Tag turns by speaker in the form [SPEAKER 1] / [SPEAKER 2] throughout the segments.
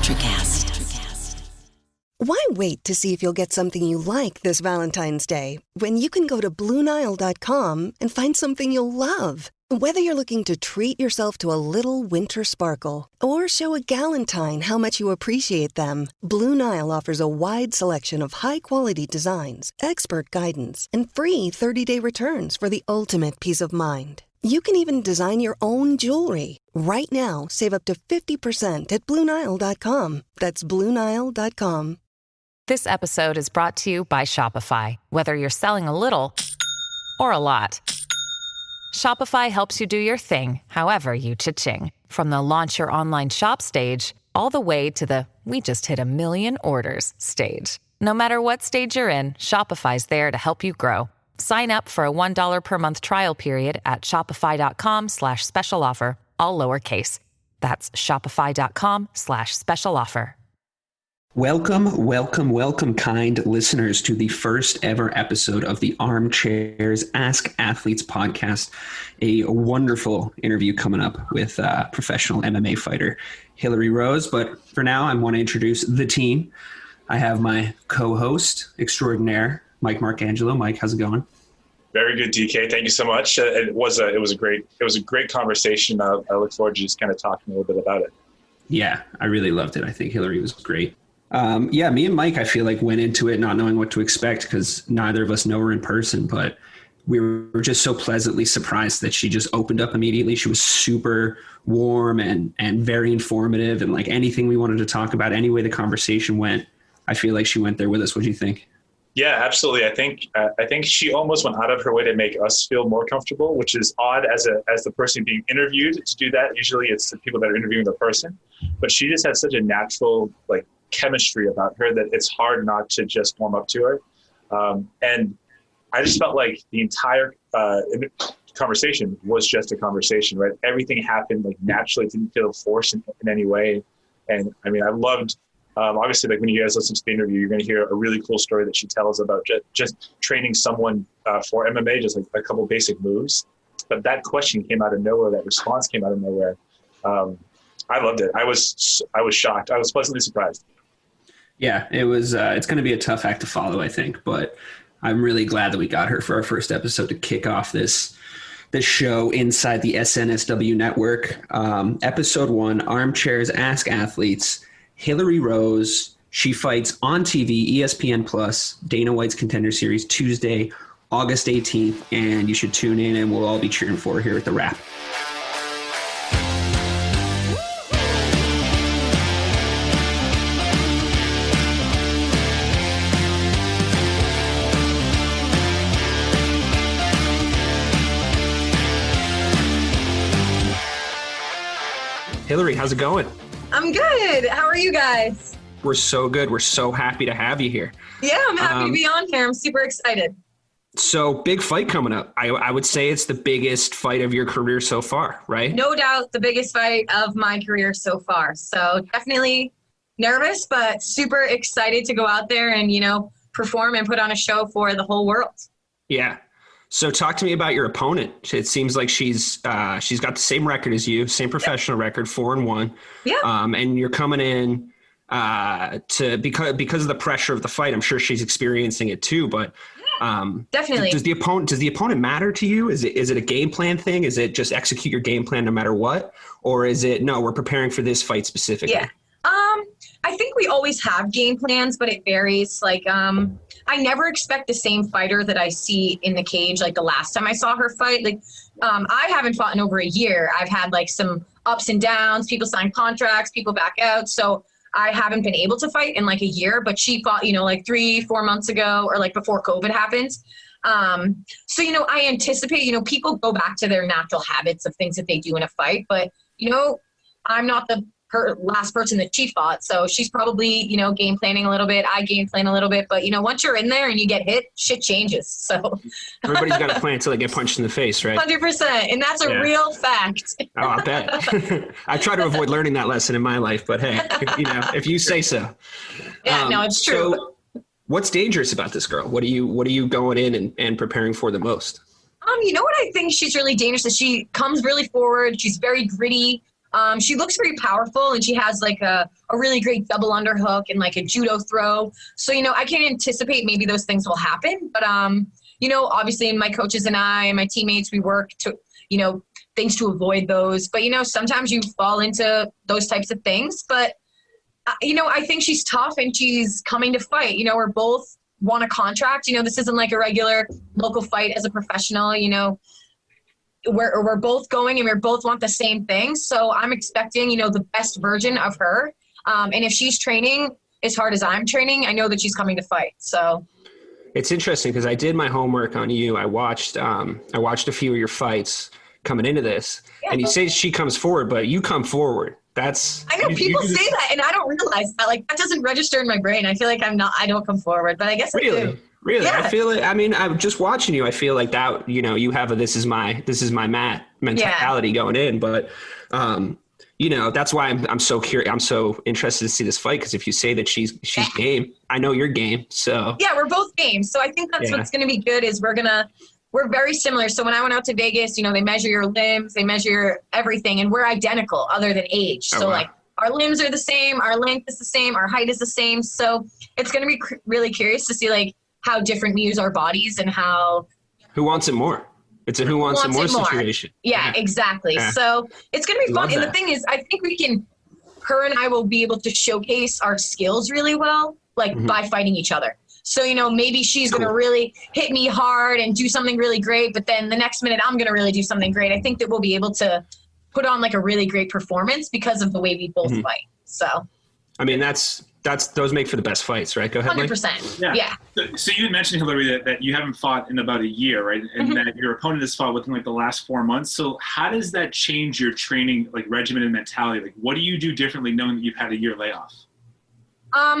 [SPEAKER 1] Electricast.
[SPEAKER 2] Why wait to see if you'll get something you like this Valentine's Day when you can go to BlueNile.com and find something you'll love? Whether you're looking to treat yourself to a little winter sparkle or show a galentine how much you appreciate them, Blue Nile offers a wide selection of high-quality designs, expert guidance, and free 30-day returns for the ultimate peace of mind. You can even design your own jewelry. Right now, save up to 50% at BlueNile.com. That's BlueNile.com.
[SPEAKER 3] This episode is brought to you by Shopify. Whether you're selling a little or a lot, Shopify helps you do your thing, however you cha-ching. From the launch your online shop stage, all the way to the we just hit 1 million orders stage. No matter what stage you're in, Shopify's there to help you grow. Sign up for a $1 per month trial period at shopify.com/special offer, all lowercase. That's shopify.com/special offer.
[SPEAKER 4] Welcome, kind listeners, to the first ever episode of the Armchairs Ask Athletes podcast. A wonderful interview coming up with professional MMA fighter Hilarie Rose. But for now, I want to introduce the team. I have my co-host extraordinaire, Mike Marcangelo. Mike, how's it going?
[SPEAKER 5] Very good, DK. Thank you so much. It was a great conversation. I look forward to just kind of talking a little bit about it.
[SPEAKER 4] Yeah, I really loved it. I think Hilarie was great. Me and Mike, I feel like went into it not knowing what to expect because neither of us know her in person, but we were just so pleasantly surprised that she just opened up immediately. She was super warm and very informative, and like anything we wanted to talk about, any way the conversation went, I feel like she went there with us. What do you think? Yeah,
[SPEAKER 5] absolutely. I think she almost went out of her way to make us feel more comfortable, which is odd as the person being interviewed to do that. Usually it's the people that are interviewing the person, but she just had such a natural chemistry about her that it's hard not to just warm up to her. And I just felt like the entire conversation was just a conversation, right? Everything happened naturally. It didn't feel forced in any way. And I mean, I loved, obviously, when you guys listen to the interview, you're going to hear a really cool story that she tells about just training someone for MMA, just a couple basic moves. But that question came out of nowhere. That response came out of nowhere. I loved it. I was shocked. I was pleasantly surprised.
[SPEAKER 4] Yeah, it was. It's going to be a tough act to follow, I think, but I'm really glad that we got her for our first episode to kick off this show inside the SNSW network. Episode 1, Armchairs Ask Athletes. Hilarie Rose. She fights on TV, ESPN Plus, Dana White's Contender Series, Tuesday, August 18th, and you should tune in, and we'll all be cheering for her here at the Wrap. Hilarie, how's it going?
[SPEAKER 6] I'm good. How are you guys?
[SPEAKER 4] We're so good. We're so happy to have you here.
[SPEAKER 6] Yeah, I'm happy to be on here. I'm super excited.
[SPEAKER 4] So big fight coming up. I would say it's the biggest fight of your career so far, right?
[SPEAKER 6] No doubt the biggest fight of my career so far. So definitely nervous, but super excited to go out there and, perform and put on a show for the whole world.
[SPEAKER 4] Yeah. So talk to me about your opponent. It seems like she's got the same record as you, same professional record, 4-1. Yeah. And you're coming in because of the pressure of the fight. I'm sure she's experiencing it too. But
[SPEAKER 6] definitely.
[SPEAKER 4] Does the opponent matter to you? Is it a game plan thing? Is it just execute your game plan no matter what, or is it no? We're preparing for this fight specifically.
[SPEAKER 6] Yeah. I think we always have game plans, but it varies. I never expect the same fighter that I see in the cage the last time I saw her fight. I haven't fought in over a year. I've had some ups and downs. People sign contracts, people back out. So I haven't been able to fight in a year, but she fought, 3-4 months ago or before COVID happened. So, I anticipate, people go back to their natural habits of things that they do in a fight, but, I'm not the last person that she fought. So she's probably, game planning a little bit. I game plan a little bit, but once you're in there and you get hit, shit changes. So
[SPEAKER 4] everybody's got a plan until they get punched in the face, right?
[SPEAKER 6] 100%. And that's a real fact.
[SPEAKER 4] Oh, I bet. I try to avoid learning that lesson in my life, but hey, if you say so.
[SPEAKER 6] Yeah, no, it's true.
[SPEAKER 4] So what's dangerous about this girl? What are you going in and preparing for the most?
[SPEAKER 6] You know what I think she's really dangerous is she comes really forward. She's very gritty. She looks very powerful, and she has like a really great double underhook and like a judo throw. So, I can anticipate maybe those things will happen. But, obviously my coaches and I and my teammates, we work to, things to avoid those. But, sometimes you fall into those types of things. But, I think she's tough and she's coming to fight. We're both want a contract. This isn't like a regular local fight as a professional, we're both going and we both want the same thing. So I'm expecting, the best version of her. And if she's training as hard as I'm training, I know that she's coming to fight. So
[SPEAKER 4] it's interesting because I did my homework on you. I watched a few of your fights coming into this, and you say she comes forward, but you come forward. I know people say that, and I don't realize that. Like, that doesn't register in my brain. I feel like I don't come forward, but I guess really?
[SPEAKER 6] I do.
[SPEAKER 4] Really?
[SPEAKER 6] Yeah.
[SPEAKER 4] I feel it. I mean, I'm just watching you. I feel like that, you have a, this is my mat mentality going in, but, that's why I'm so curious. I'm so interested to see this fight. Cause if you say that she's game, I know you're game. So
[SPEAKER 6] yeah, we're both game. So I think that's what's going to be good is we're very similar. So when I went out to Vegas, they measure your limbs, they measure everything, and we're identical other than age. So like our limbs are the same, our length is the same, our height is the same. So it's going to be really curious to see like how different we use our bodies and
[SPEAKER 4] who wants it more. It's a who wants it more situation.
[SPEAKER 6] Yeah, exactly. Yeah. So it's going to be fun. And the thing is, I think her and I will be able to showcase our skills really well, like by fighting each other. So, maybe she's going to really hit me hard and do something really great, but then the next minute I'm going to really do something great. I think that we'll be able to put on like a really great performance because of the way we both fight. So,
[SPEAKER 4] I mean, those make for the best fights, right? Go ahead,
[SPEAKER 6] 100%.
[SPEAKER 5] Mike.
[SPEAKER 6] Yeah.
[SPEAKER 5] So you had mentioned, Hilarie, that you haven't fought in about a year, right? And that your opponent has fought within like the last 4 months. So how does that change your training, like regimen and mentality? Like, what do you do differently knowing that you've had a year layoff?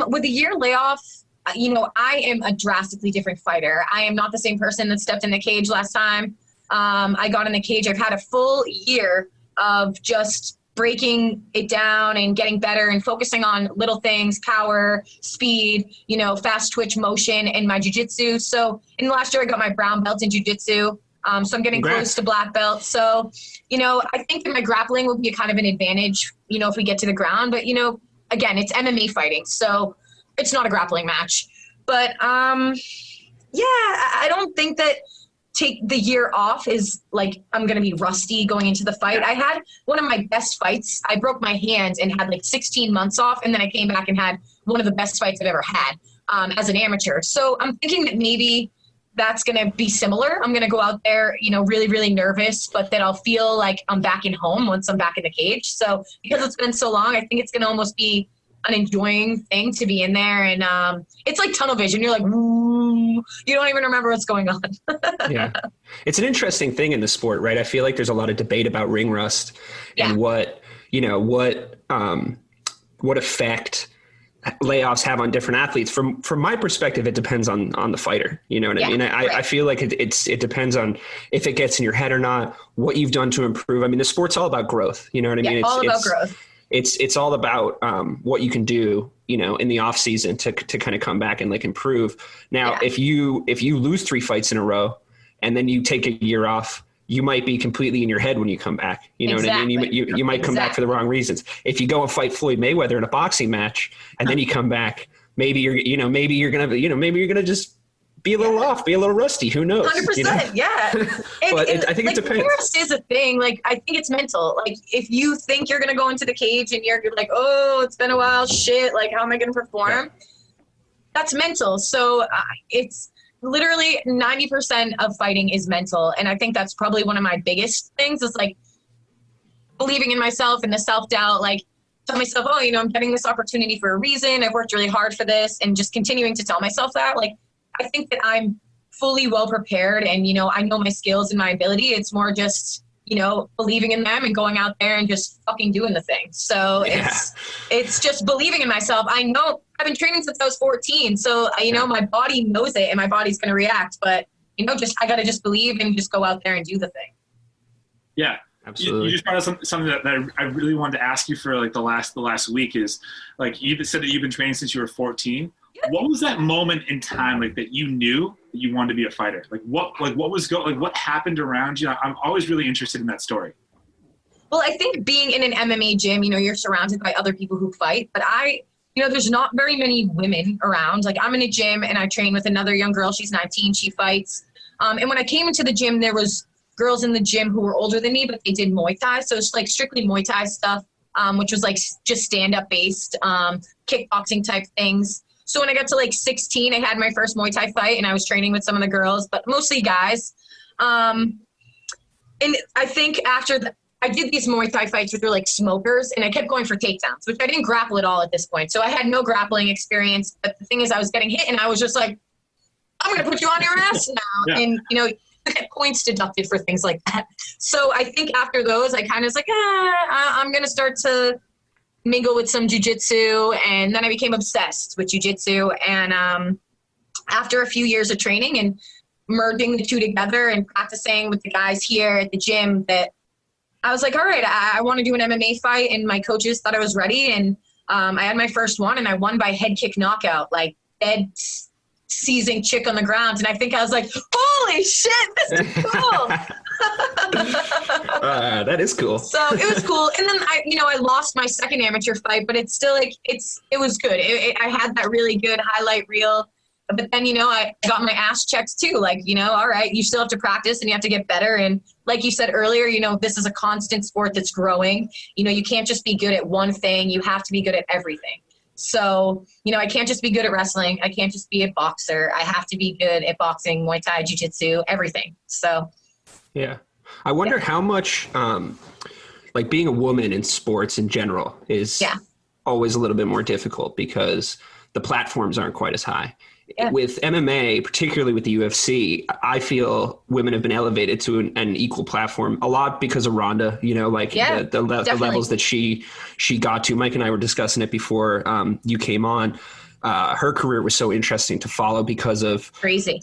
[SPEAKER 6] With a year layoff, I am a drastically different fighter. I am not the same person that stepped in the cage last time. I got in the cage. I've had a full year of just breaking it down and getting better and focusing on little things, power, speed, fast twitch motion and my jiu-jitsu. So in the last year, I got my brown belt in jiu-jitsu. So I'm getting close to black belt. So, I think that my grappling will be kind of an advantage, if we get to the ground. But, again, it's MMA fighting. So it's not a grappling match. But, I don't think that take the year off is like I'm going to be rusty going into the fight. I had one of my best fights. I broke my hand and had like 16 months off, and then I came back and had one of the best fights I've ever had as an amateur. So I'm thinking that maybe that's going to be similar. I'm going to go out there, really, really nervous, but then I'll feel like I'm back in home once I'm back in the cage. So because it's been so long, I think it's going to almost be an enjoying thing to be in there. And it's like tunnel vision. You're like, ooh, you don't even remember what's going on.
[SPEAKER 4] Yeah. It's an interesting thing in the sport, right? I feel like there's a lot of debate about ring rust and what effect layoffs have on different athletes. From my perspective, it depends on the fighter. You know what I mean? I feel like it depends on if it gets in your head or not, what you've done to improve. I mean, the sport's all about growth. You know what I mean?
[SPEAKER 6] It's all about growth.
[SPEAKER 4] It's all about what you can do, in the off season to kind of come back and like improve. Now, if you lose 3 fights in a row and then you take a year off, you might be completely in your head when you come back. You know what I mean? You might come back for the wrong reasons. If you go and fight Floyd Mayweather in a boxing match and then you come back, maybe you're gonna just be a little off, be a little rusty. Who knows?
[SPEAKER 6] 100%. Yeah.
[SPEAKER 4] But I think it depends.
[SPEAKER 6] Rust is a thing. Like, I think it's mental. Like, if you think you're going to go into the cage and you're like, oh, it's been a while, shit, like, how am I going to perform? Yeah. That's mental. So it's literally 90% of fighting is mental. And I think that's probably one of my biggest things is like believing in myself and the self-doubt, like tell myself, oh, I'm getting this opportunity for a reason. I've worked really hard for this, and just continuing to tell myself that. Like, I think that I'm fully well prepared and, I know my skills and my ability. It's more just, believing in them and going out there and just fucking doing the thing. So it's just believing in myself. I know I've been training since I was 14. So, my body knows it and my body's going to react, but, I got to just believe and just go out there and do the thing.
[SPEAKER 5] Yeah. Absolutely. You just brought up something that I really wanted to ask you for like the last week is like, you said that you've been training since you were 14. What was that moment in time like that you knew that you wanted to be a fighter? What happened around you? I'm always really interested in that story.
[SPEAKER 6] Well, I think being in an MMA gym, you're surrounded by other people who fight, but there's not very many women around. Like, I'm in a gym and I train with another young girl. She's 19. She fights. And when I came into the gym, there was girls in the gym who were older than me, but they did Muay Thai. So it's like strictly Muay Thai stuff, which was like just stand-up based, kickboxing type things. So when I got to like 16, I had my first Muay Thai fight and I was training with some of the girls, but mostly guys. And I think after I did these Muay Thai fights which were like smokers, and I kept going for takedowns, which I didn't grapple at all at this point. So I had no grappling experience. But the thing is, I was getting hit and I was just like, I'm going to put you on your ass now. Yeah. And, you get points deducted for things like that. So I think after those, I kind of was like, I'm going to start to mingle with some jiu-jitsu. And then I became obsessed with jiu-jitsu. And after a few years of training and merging the two together and practicing with the guys here at the gym, that I was like, all right, I want to do an MMA fight. And my coaches thought I was ready. And I had my first one and I won by head kick knockout, like dead seizing chick on the ground. And I think I was like, holy shit, this is cool.
[SPEAKER 4] That is cool.
[SPEAKER 6] So it was cool. And then I lost my second amateur fight, but it's still like, it was good. I had that really good highlight reel. But then, I got my ass checked too. Like, all right, you still have to practice and you have to get better. And like you said earlier, this is a constant sport that's growing. You can't just be good at one thing. You have to be good at everything. So, I can't just be good at wrestling. I can't just be a boxer. I have to be good at boxing, Muay Thai, jiu-jitsu, everything. So.
[SPEAKER 4] Yeah. I wonder how much, like being a woman in sports in general is always a little bit more difficult because the platforms aren't quite as high. Yeah. With MMA, particularly with the UFC, I feel women have been elevated to an equal platform a lot because of Ronda, the levels that she got to. Mike and I were discussing it before you came on. Her career was so interesting to follow because of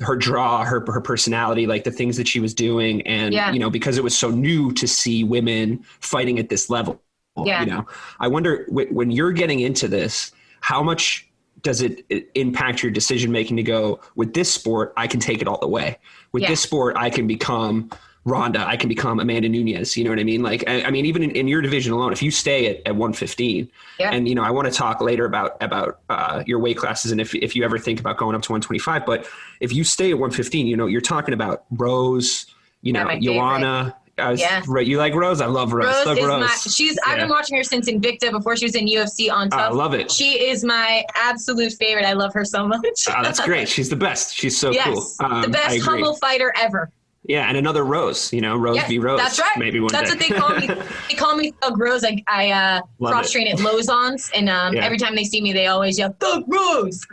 [SPEAKER 4] her draw, her personality, like the things that she was doing. And, because it was so new to see women fighting at this level, I wonder when you're getting into this, how much does it impact your decision-making to go, with this sport, I can take it all the way. With this sport, I can become Ronda. I can become Amanda Nunes. You know what I mean? Like, I mean, even in your division alone, if you stay at 115, and, I want to talk later about your weight classes and if you ever think about going up to 125, but if you stay at 115, you're talking about Rose, Joanna. Right. You like Rose? I love Rose.
[SPEAKER 6] I've been watching her since Invicta before she was in UFC on Tough.
[SPEAKER 4] I love it.
[SPEAKER 6] She is my absolute favorite. I love her so much.
[SPEAKER 4] That's great. She's the best. She's so cool.
[SPEAKER 6] The best humble fighter ever.
[SPEAKER 4] Yeah, and another Rose, Rose v. Rose.
[SPEAKER 6] That's right.
[SPEAKER 4] Maybe one
[SPEAKER 6] That's
[SPEAKER 4] day.
[SPEAKER 6] What they call me. They call me Thug Rose. I cross-train at Lozons, and every time they see me, they always yell, Thug Rose!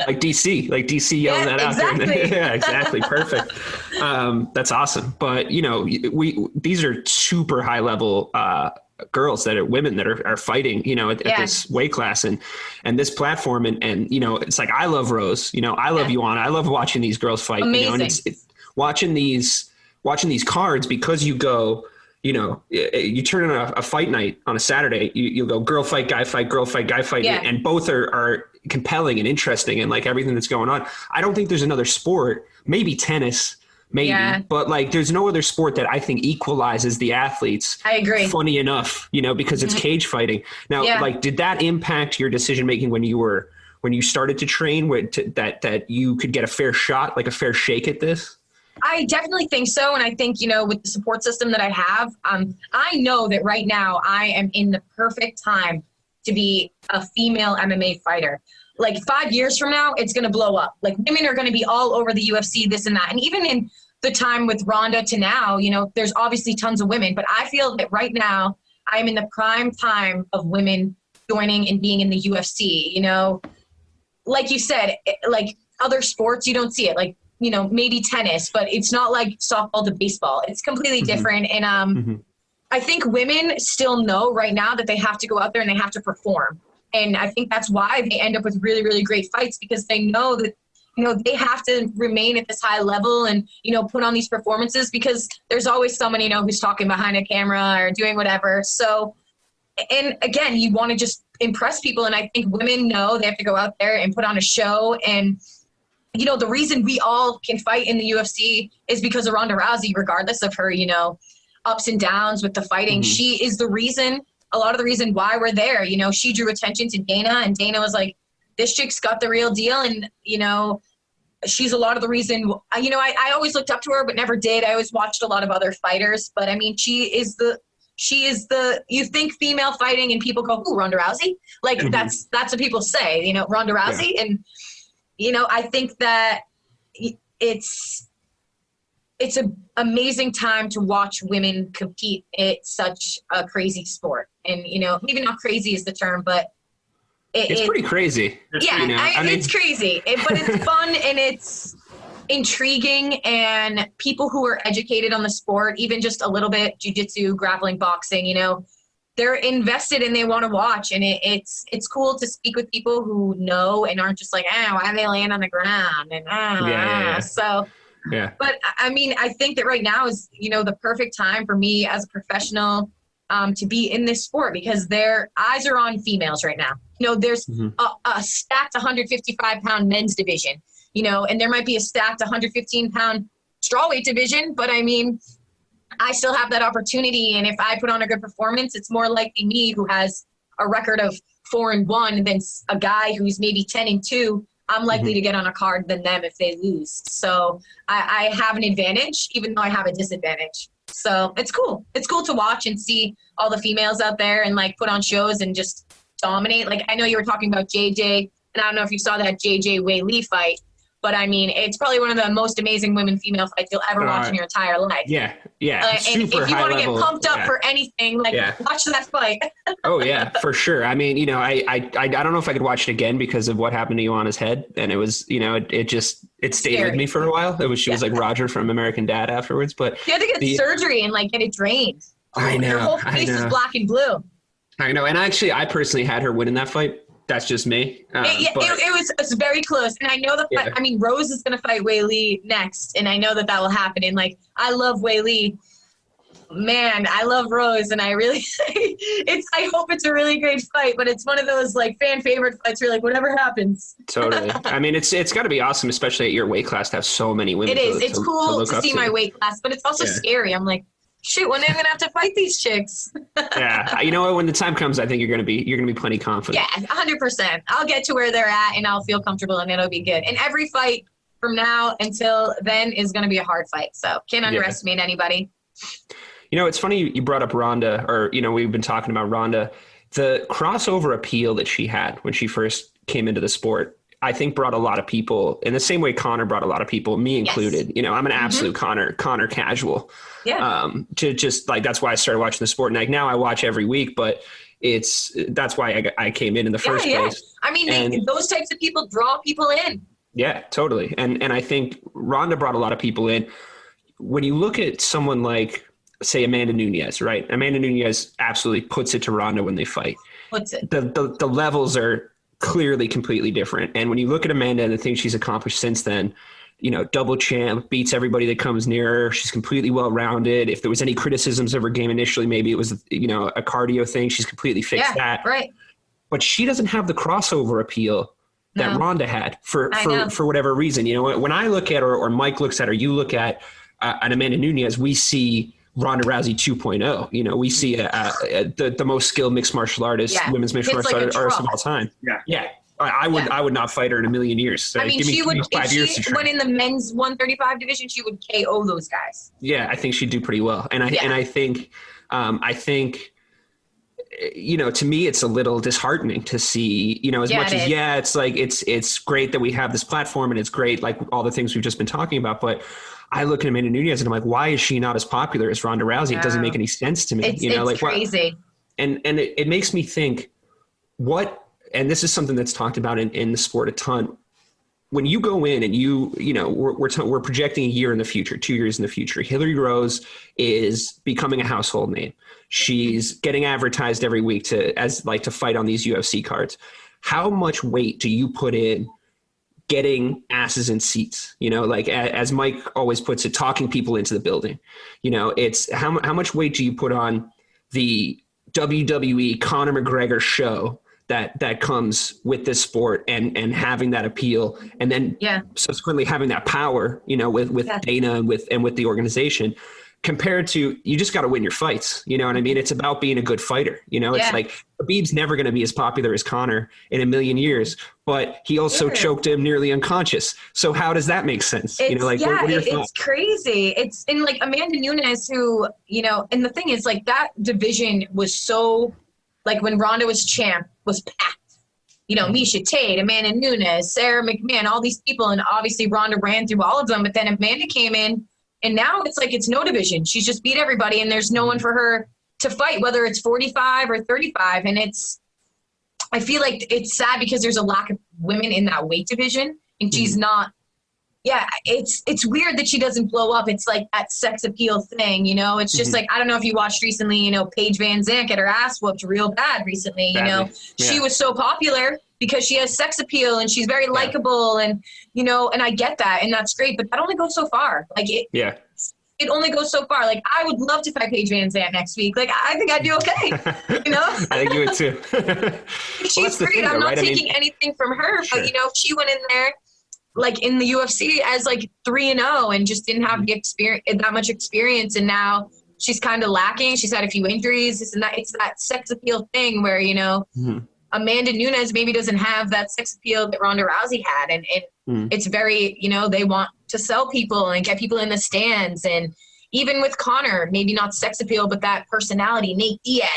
[SPEAKER 4] like DC yelling that out there. Yeah, exactly. Perfect. That's awesome. But, these are super high-level girls that are women that are fighting, at this weight class and this platform. And it's like, I love Rose, I love Joanna. I love watching these girls fight,
[SPEAKER 6] Amazing.
[SPEAKER 4] And it's watching these cards, because you go, you turn on a fight night on a Saturday, you'll go girl fight, guy fight, girl fight, guy fight.
[SPEAKER 6] Yeah.
[SPEAKER 4] And both are compelling and interesting and like everything that's going on. I don't think there's another sport, maybe tennis, but like there's no other sport that I think equalizes the athletes.
[SPEAKER 6] I agree.
[SPEAKER 4] Funny enough, because it's cage fighting. Now, like, did that impact your decision-making when you started to train, that you could get a fair shot, like a fair shake at this?
[SPEAKER 6] I definitely think so. And I think, with the support system that I have, I know that right now I am in the perfect time to be a female MMA fighter. Like 5 years from now, it's going to blow up. Like women are going to be all over the UFC, this and that. And even in the time with Ronda to now, there's obviously tons of women, but I feel that right now I'm in the prime time of women joining and being in the UFC, like you said, like other sports, you don't see it. Like, maybe tennis, but it's not like softball to baseball. It's completely different. And I think women still know right now that they have to go out there and they have to perform. And I think that's why they end up with really, really great fights, because they know that, they have to remain at this high level and, put on these performances, because there's always someone, who's talking behind a camera or doing whatever. So, and again, you want to just impress people. And I think women know they have to go out there and put on a show. And, the reason we all can fight in the UFC is because of Ronda Rousey, regardless of her, ups and downs with the fighting.
[SPEAKER 4] Mm-hmm.
[SPEAKER 6] She is a lot of the reason why we're there. You know, she drew attention to Dana, and Dana was like, this chick's got the real deal. And, you know, she's a lot of the reason, you know, I always looked up to her, but never did. I always watched a lot of other fighters, but I mean, she is the, you think female fighting and people go, ooh, Ronda Rousey. Like that's what people say, you know, Ronda Rousey. Yeah. And, you know, I think that it's an amazing time to watch women compete. It's such a crazy sport. And, you know, maybe not crazy is the term, but
[SPEAKER 4] it's pretty crazy.
[SPEAKER 6] Yeah,
[SPEAKER 4] you know, I mean,
[SPEAKER 6] it's crazy, but it's fun and it's intriguing. And people who are educated on the sport, even just a little bit, jiu-jitsu, grappling, boxing, you know, they're invested and they want to watch. And it's cool to speak with people who know and aren't just like, why are they laying on the ground? And So, yeah. But I mean, I think that right now is, you know, the perfect time for me as a professional to be in this sport, because their eyes are on females right now. You know, there's a stacked 155-pound men's division, you know, and there might be a stacked 115-pound strawweight division, but I mean, I still have that opportunity. And if I put on a good performance, it's more likely me, who has a record of 4-1, than a guy who's maybe 10-2. I'm likely to get on a card than them if they lose. So I have an advantage, even though I have a disadvantage. So it's cool. It's cool to watch and see all the females out there and like put on shows and just dominate. Like, I know you were talking about JJ, and I don't know if you saw that JJ Wei Lee fight, but I mean, it's probably one of the most amazing women-female fights you'll ever watch in your entire life.
[SPEAKER 4] Yeah.
[SPEAKER 6] And if you want to get pumped up for anything, like watch that fight.
[SPEAKER 4] Oh yeah, for sure. I mean, you know, I don't know if I could watch it again because of what happened to Ioana's head, and it was, you know, it stayed
[SPEAKER 6] Scary.
[SPEAKER 4] with me for a while. She was like Roger from American Dad afterwards, but
[SPEAKER 6] you had to get surgery and like get it drained.
[SPEAKER 4] I know.
[SPEAKER 6] Your whole face is black and blue.
[SPEAKER 4] I know, and I personally had her win in that fight. That's just me.
[SPEAKER 6] It was very close. And I know I mean, Rose is going to fight Wei Lee next. And I know that will happen. And like, I love Wei Lee. Man, I love Rose. And I really, I hope it's a really great fight, but it's one of those like fan favorite fights where like, whatever happens.
[SPEAKER 4] Totally. I mean, it's got to be awesome, especially at your weight class, to have so many women.
[SPEAKER 6] It is. It's cool to see my weight class, but it's also scary. I'm like, shoot, when am I going to have to fight these chicks?
[SPEAKER 4] Yeah. You know what? When the time comes, I think you're going to be plenty confident.
[SPEAKER 6] Yeah, 100%. I'll get to where they're at and I'll feel comfortable and it'll be good. And every fight from now until then is going to be a hard fight. So can't underestimate anybody.
[SPEAKER 4] You know, it's funny you brought up Ronda, or, you know, we've been talking about Ronda. The crossover appeal that she had when she first came into the sport, I think brought a lot of people in the same way Conor brought a lot of people, me included. Yes. You know, I'm an absolute Conor casual. Yeah. To just like, that's why I started watching the sport. And like now I watch every week, but that's why I came in the first place.
[SPEAKER 6] I mean, those types of people draw people in.
[SPEAKER 4] Yeah, totally. And I think Ronda brought a lot of people in. When you look at someone like, say, Amanda Nunes, right? Amanda Nunes absolutely puts it to Ronda when they fight.
[SPEAKER 6] Puts it.
[SPEAKER 4] The levels are clearly completely different. And when you look at Amanda and the things she's accomplished since then, you know, double champ, beats everybody that comes near her. She's completely well-rounded. If there was any criticisms of her game initially, maybe it was, you know, a cardio thing. She's completely fixed that. Right. But she doesn't have the crossover appeal that Ronda had for whatever reason. You know, when I look at her or Mike looks at her, you look at an Amanda Nunes, we see Ronda Rousey 2.0. You know, we see the most skilled mixed martial artist, women's mixed martial artist of all time. Yeah. I would not fight her in a million years. So
[SPEAKER 6] I mean,
[SPEAKER 4] give me 5 years to train.
[SPEAKER 6] When in the men's 135 division, she would KO those guys.
[SPEAKER 4] Yeah, I think she'd do pretty well. And I think, you know, to me, it's a little disheartening to see, you know, as much as, it's like, it's great that we have this platform and it's great, like all the things we've just been talking about. But I look at Amanda Nunes and I'm like, why is she not as popular as Ronda Rousey? It doesn't make any sense to me.
[SPEAKER 6] It's crazy.
[SPEAKER 4] And it makes me think and this is something that's talked about in the sport a ton. When you go in and you know, we're projecting a year in the future, 2 years in the future. Hilarie Rose is becoming a household name. She's getting advertised every week to fight on these UFC cards. How much weight do you put in getting asses in seats? You know, like as Mike always puts it, talking people into the building. You know, it's how much weight do you put on the WWE Conor McGregor show that comes with this sport and having that appeal, and then subsequently having that power, you know, with Dana and with the organization. compared to, you just got to win your fights. You know what I mean? It's about being a good fighter. You know, it's like Khabib's never going to be as popular as Conor in a million years, but he also choked him nearly unconscious. So how does that make sense?
[SPEAKER 6] It's,
[SPEAKER 4] you know, like, what are your thoughts?
[SPEAKER 6] It's crazy. It's in like Amanda Nunes, who, you know, and the thing is like that division was so, like when Ronda was champ, was packed. You know, Miesha Tate, Amanda Nunes, Sarah McMahon, all these people. And obviously Ronda ran through all of them, but then Amanda came in. And now it's like it's no division. She's just beat everybody, and there's no one for her to fight, whether it's 45 or 35. And I feel like it's sad because there's a lack of women in that weight division, and she's not. Yeah, it's weird that she doesn't blow up. It's like that sex appeal thing, you know. It's just like, I don't know if you watched recently, you know, Paige Van Zandt get her ass whooped real bad recently. You know, she was so popular because she has sex appeal and she's very likable, and you know, and I get that, and that's great, but that only goes so far. Like it only goes so far. Like I would love to fight Paige Van Zandt next week. Like I think I'd do okay. You know,
[SPEAKER 4] I think you would too.
[SPEAKER 6] She's great. I'm not taking anything from her, but you know, she went in there like in the UFC as like 3-0 and just didn't have the experience, that much experience, and now she's kind of lacking. She's had a few injuries. It's that sex appeal thing where, you know. Amanda Nunes maybe doesn't have that sex appeal that Ronda Rousey had. And it's very, you know, they want to sell people and get people in the stands. And even with Conor, maybe not sex appeal, but that personality, Nate Diaz,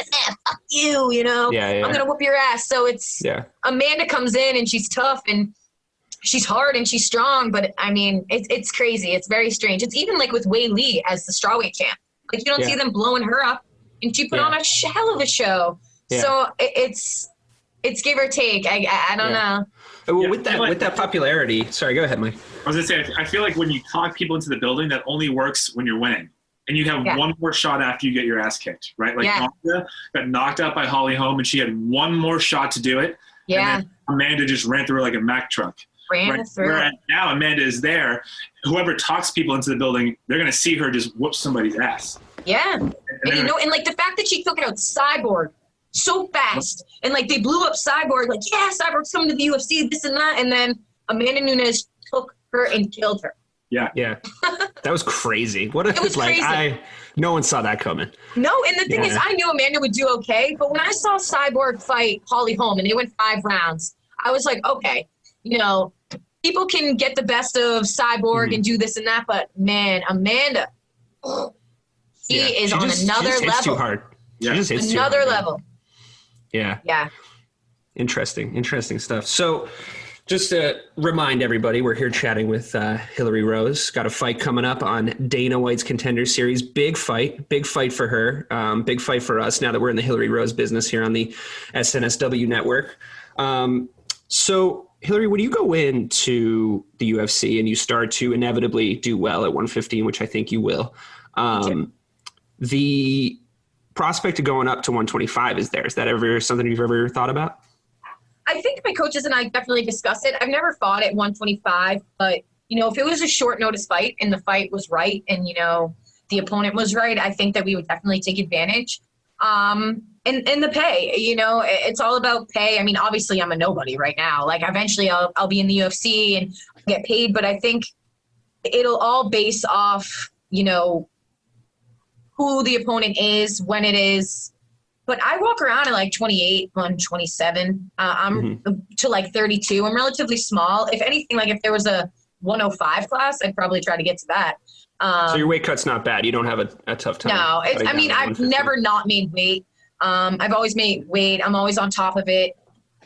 [SPEAKER 6] fuck you, you know, I'm going to whoop your ass. So it's Amanda comes in and she's tough and she's hard and she's strong. But I mean, it's crazy. It's very strange. It's even like with Wei Lee as the strawweight champ. Like you don't see them blowing her up, and she put on a hell of a show. So it's give or take. I don't know.
[SPEAKER 4] Well, with that popularity, sorry, go ahead, Mike.
[SPEAKER 5] I was gonna say, I feel like when you talk people into the building, that only works when you're winning, and you have one more shot after you get your ass kicked, right? Like Ronda got knocked out by Holly Holm, and she had one more shot to do it. And then Amanda just ran through her like a Mack truck. Whereas now Amanda is there. Whoever talks people into the building, they're gonna see her just whoop somebody's ass. And
[SPEAKER 6] you know, and like the fact that she took out Cyborg so fast, and like they blew up Cyborg, like Cyborg's coming to the UFC, this and that, and then Amanda Nunes took her and killed her.
[SPEAKER 4] That was crazy.
[SPEAKER 6] It was like crazy.
[SPEAKER 4] No one saw that coming.
[SPEAKER 6] No, and the thing is, I knew Amanda would do okay, but when I saw Cyborg fight Holly Holm and they went 5 rounds, I was like, okay, you know, people can get the best of Cyborg and do this and that, but man, Amanda, she is on another level. Hits
[SPEAKER 4] too hard. She just hits
[SPEAKER 6] another
[SPEAKER 4] too hard,
[SPEAKER 6] level.
[SPEAKER 4] Yeah. Interesting stuff. So just to remind everybody, we're here chatting with Hilarie Rose. Got a fight coming up on Dana White's Contender Series. Big fight for her. Big fight for us now that we're in the Hilarie Rose business here on the SNSW network. So Hilarie, when you go into the UFC and you start to inevitably do well at 115, which I think you will, the prospect of going up to 125 is there. Is that ever something you've ever thought about?
[SPEAKER 6] I think my coaches and I definitely discussed it. I've never fought at 125, but, you know, if it was a short notice fight and the fight was right and, you know, the opponent was right, I think that we would definitely take advantage. And the pay, you know, it's all about pay. I mean, obviously I'm a nobody right now. Like eventually I'll be in the UFC and get paid, but I think it'll all base off, you know, who the opponent is, when it is. But I walk around at like 28, 127. I'm to like 32. I'm relatively small. If anything, like if there was a 105 class, I'd probably try to get to that.
[SPEAKER 4] So your weight cut's not bad. You don't have a tough time.
[SPEAKER 6] No, I mean, I've never not made weight. I've always made weight. I'm always on top of it.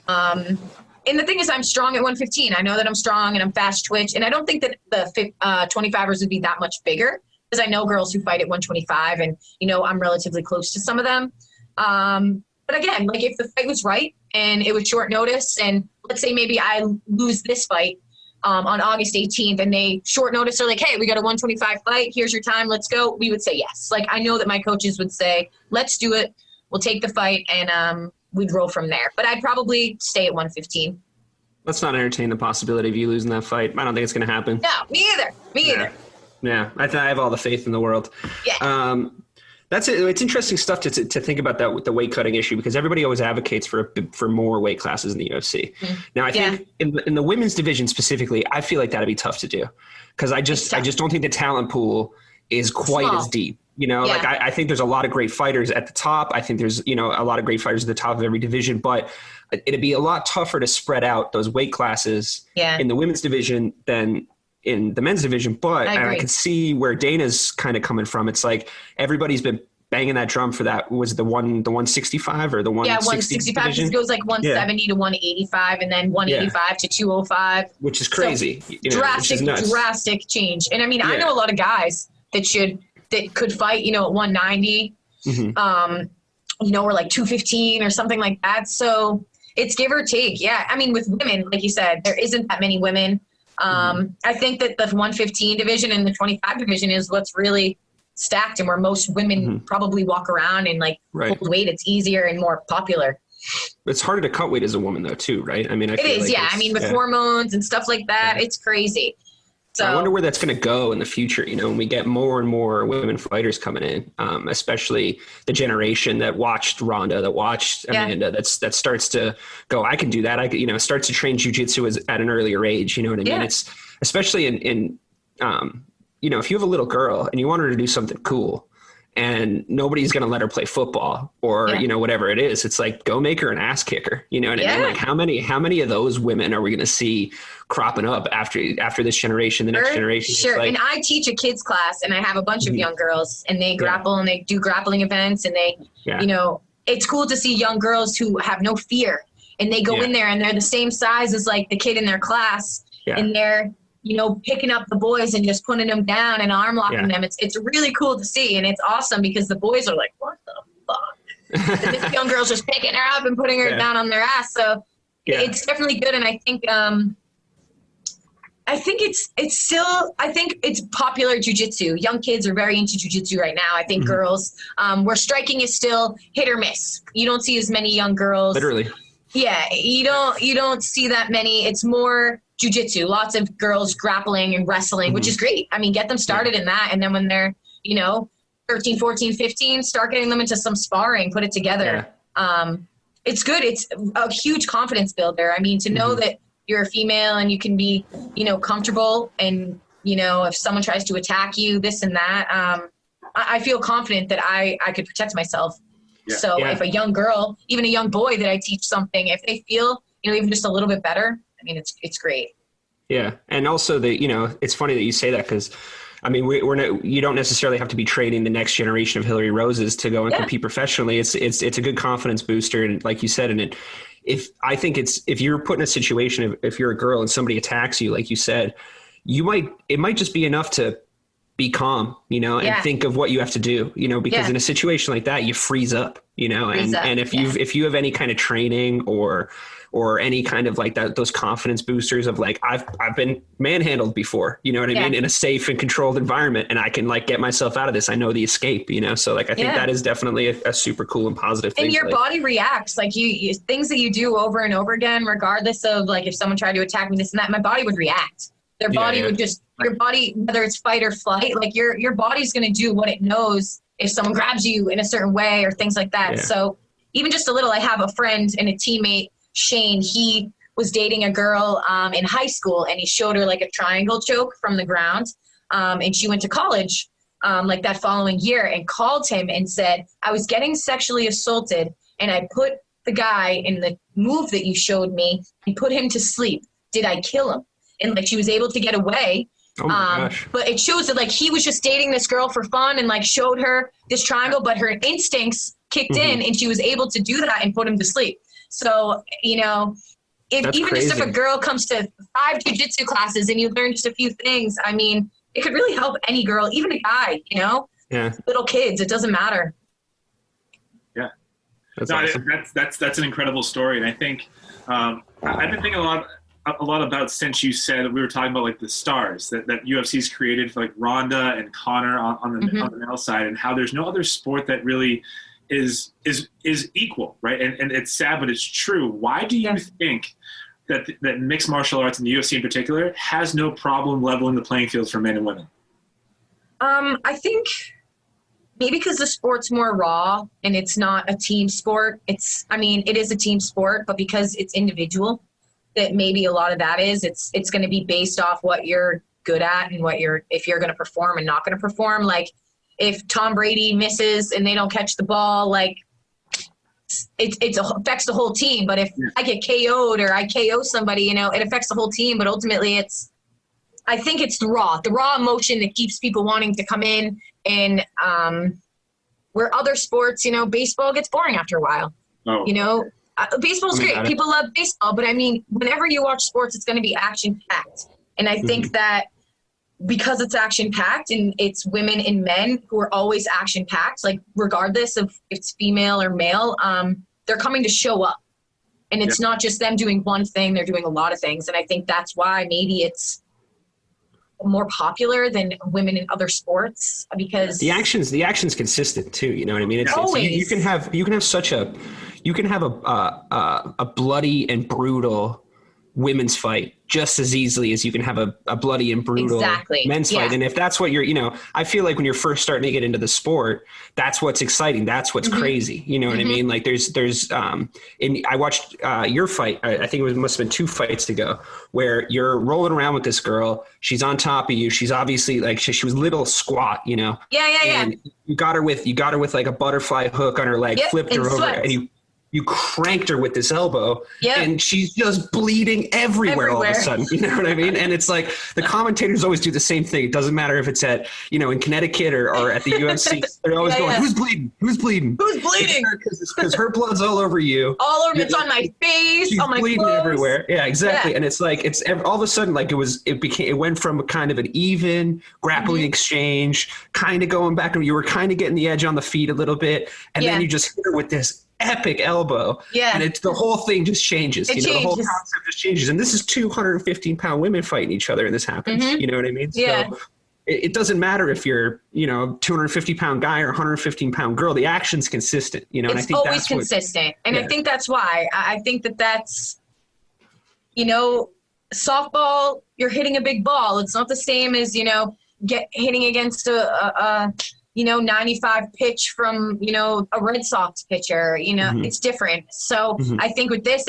[SPEAKER 6] And the thing is, I'm strong at 115. I know that I'm strong and I'm fast twitch. And I don't think that the 25ers would be that much bigger, because I know girls who fight at 125 and, you know, I'm relatively close to some of them. But again, like if the fight was right and it was short notice, and let's say maybe I lose this fight on August 18th and they short notice are like, hey, we got a 125 fight. Here's your time. Let's go. We would say yes. Like I know that my coaches would say, let's do it. We'll take the fight and we'd roll from there. But I'd probably stay at 115.
[SPEAKER 4] Let's not entertain the possibility of you losing that fight. I don't think it's going to happen.
[SPEAKER 6] No, me either.
[SPEAKER 4] Yeah, I have all the faith in the world.
[SPEAKER 6] Yeah.
[SPEAKER 4] That's it. It's interesting stuff to think about that with the weight cutting issue, because everybody always advocates for more weight classes in the UFC. Now, I think in the women's division specifically, I feel like that'd be tough to do, because I just don't think the talent pool is quite as deep. You know,
[SPEAKER 6] Yeah.
[SPEAKER 4] like I think there's a lot of great fighters at the top. I think there's, you know, a lot of great fighters at the top of every division, but it'd be a lot tougher to spread out those weight classes in the women's division than in the men's division. But I can see where Dana's kind of coming from. It's like everybody's been banging that drum for that. Was the 165 or the 160
[SPEAKER 6] 165. It goes like 170 to 185 and then 185 to 205.
[SPEAKER 4] Which is crazy.
[SPEAKER 6] So,
[SPEAKER 4] you know,
[SPEAKER 6] drastic change. And I mean, I know a lot of guys that could fight, you know, at 190, you know, or like 215 or something like that. So it's give or take. Yeah. I mean, with women, like you said, there isn't that many women. I think that the 115 division and the 25 division is what's really stacked and where most women probably walk around and like hold weight. It's easier and more popular.
[SPEAKER 4] It's harder to cut weight as a woman though, too, right? I mean, it is.
[SPEAKER 6] Like I mean, with hormones and stuff like that, it's crazy. So
[SPEAKER 4] I wonder where that's going to go in the future, you know, when we get more and more women fighters coming in, especially the generation that watched Ronda, that watched Amanda, that starts to go, I can do that. You know, starts to train jujitsu at an earlier age. You know what I mean? It's especially in you know, if you have a little girl and you want her to do something cool and nobody's going to let her play football or, you know, whatever it is, it's like, go make her an ass kicker. You know what I mean? Like how many of those women are we going to see cropping up after this generation, the next generation?
[SPEAKER 6] Sure. Like, and I teach a kids class and I have a bunch of young girls and they grapple and they do grappling events and they, you know, it's cool to see young girls who have no fear and they go in there and they're the same size as like the kid in their class and they're, you know, picking up the boys and just putting them down and arm locking them. It's really cool to see. And it's awesome because the boys are like, what the fuck? And this young girl's just picking her up and putting her down on their ass. So it's definitely good. And I think it's popular jujitsu. Young kids are very into jujitsu right now. I think girls, where striking is still hit or miss. You don't see as many young girls.
[SPEAKER 4] Literally.
[SPEAKER 6] Yeah. You don't see that many. It's more jiu-jitsu, lots of girls grappling and wrestling, which is great. I mean, get them started in that. And then when they're, you know, 13, 14, 15, start getting them into some sparring, put it together. It's good. It's a huge confidence builder. I mean, to know that you're a female and you can be, you know, comfortable and, you know, if someone tries to attack you, this and that, I feel confident that I could protect myself. So if a young girl, even a young boy that I teach something, if they feel, you know, even just a little bit better, I mean, it's great. Yeah.
[SPEAKER 4] And also you know, it's funny that you say that because I mean, you don't necessarily have to be training the next generation of Hilarie Roses to go and compete professionally. It's a good confidence booster. And like you said, and if you're put in a situation, if you're a girl and somebody attacks you, like you said, it might just be enough to be calm, you know, and think of what you have to do, you know, because in a situation like that, you freeze up, you know, and if you have any kind of training or any kind of like that, those confidence boosters of like, I've been manhandled before, you know what I mean? In a safe and controlled environment. And I can like get myself out of this. I know the escape, you know? So like, I think that is definitely a super cool and positive thing.
[SPEAKER 6] And your body reacts like you things that you do over and over again, regardless of like, if someone tried to attack me, this and that, my body would react. Their body would just, your body, whether it's fight or flight, like your body's going to do what it knows if someone grabs you in a certain way or things like that. So even just a little, I have a friend and a teammate, Shane, he was dating a girl in high school and he showed her like a triangle choke from the ground. And she went to college like that following year and called him and said, I was getting sexually assaulted and I put the guy in the move that you showed me and put him to sleep. Did I kill him? And like she was able to get away.
[SPEAKER 4] Oh my gosh.
[SPEAKER 6] But it shows that like he was just dating this girl for fun and like showed her this triangle, but her instincts kicked in and she was able to do that and put him to sleep. So, you know, just if a girl comes to 5 jiu-jitsu classes and you learn just a few things, I mean, it could really help any girl, even a guy, you know, little kids, it doesn't matter.
[SPEAKER 5] Yeah.
[SPEAKER 4] That's awesome.
[SPEAKER 5] That's an incredible story. And I think I've been thinking a lot about since you said we were talking about like the stars that UFC's created for like Ronda and Conor on the male side and how there's no other sport that really is equal, right? And it's sad, but it's true. Why do you think that mixed martial arts and the UFC in particular has no problem leveling the playing field for men and women?
[SPEAKER 6] I think maybe because the sport's more raw and it's not a team sport. It is a team sport, but because it's individual, that maybe a lot of that is it's going to be based off what your good at and if you're going to perform and not going to perform. Like if Tom Brady misses and they don't catch the ball, like it affects the whole team. But if I get KO'd or I KO somebody, it affects the whole team. But ultimately I think it's the raw emotion that keeps people wanting to come in. And where other sports, baseball gets boring after a while. Baseball's great. People love baseball, but I mean, whenever you watch sports, it's going to be action packed. And I think that because it's action packed and it's women and men who are always action packed, like regardless of if it's female or male, they're coming to show up. And it's not just them doing one thing, they're doing a lot of things. And I think that's why maybe it's more popular than women in other sports, because
[SPEAKER 4] the action's consistent too. You know what I mean? It's you can have a bloody and brutal women's fight just as easily as you can have a bloody and brutal men's fight. And if that's what I feel like when you're first starting to get into the sport, that's what's exciting. That's what's crazy. You know what I mean? Like I watched your fight. I think it must have been 2 fights ago where you're rolling around with this girl. She's on top of you. She's obviously like, she was little squat, Yeah. And you got her with like a butterfly hook on her leg, flipped her over, and you cranked her with this elbow, and she's just bleeding everywhere all of a sudden. You know what I mean? And it's like the commentators always do the same thing. It doesn't matter if it's at, in Connecticut or at the UFC. They're always going, who's bleeding? Who's bleeding? Who's bleeding? Because her blood's all over you.
[SPEAKER 6] All over. It's on my face, on my
[SPEAKER 4] bleeding
[SPEAKER 6] clothes.
[SPEAKER 4] Everywhere. Yeah, exactly. Yeah. And it's like, all of a sudden, like it went from kind of an even grappling exchange, kind of going back, and you were kind of getting the edge on the feet a little bit. And then you just hit her with this epic elbow, and the whole thing just changes. The whole concept just changes. And this is 215-pound women fighting each other, and this happens. You know what I mean? So it doesn't matter if you're 250-pound guy or 115-pound girl. The action's consistent. And I think
[SPEAKER 6] always consistent. And I think that's why I think that's softball. You're hitting a big ball. It's not the same as hitting against a 95 pitch from, a Red Sox pitcher, it's different. So I think with this,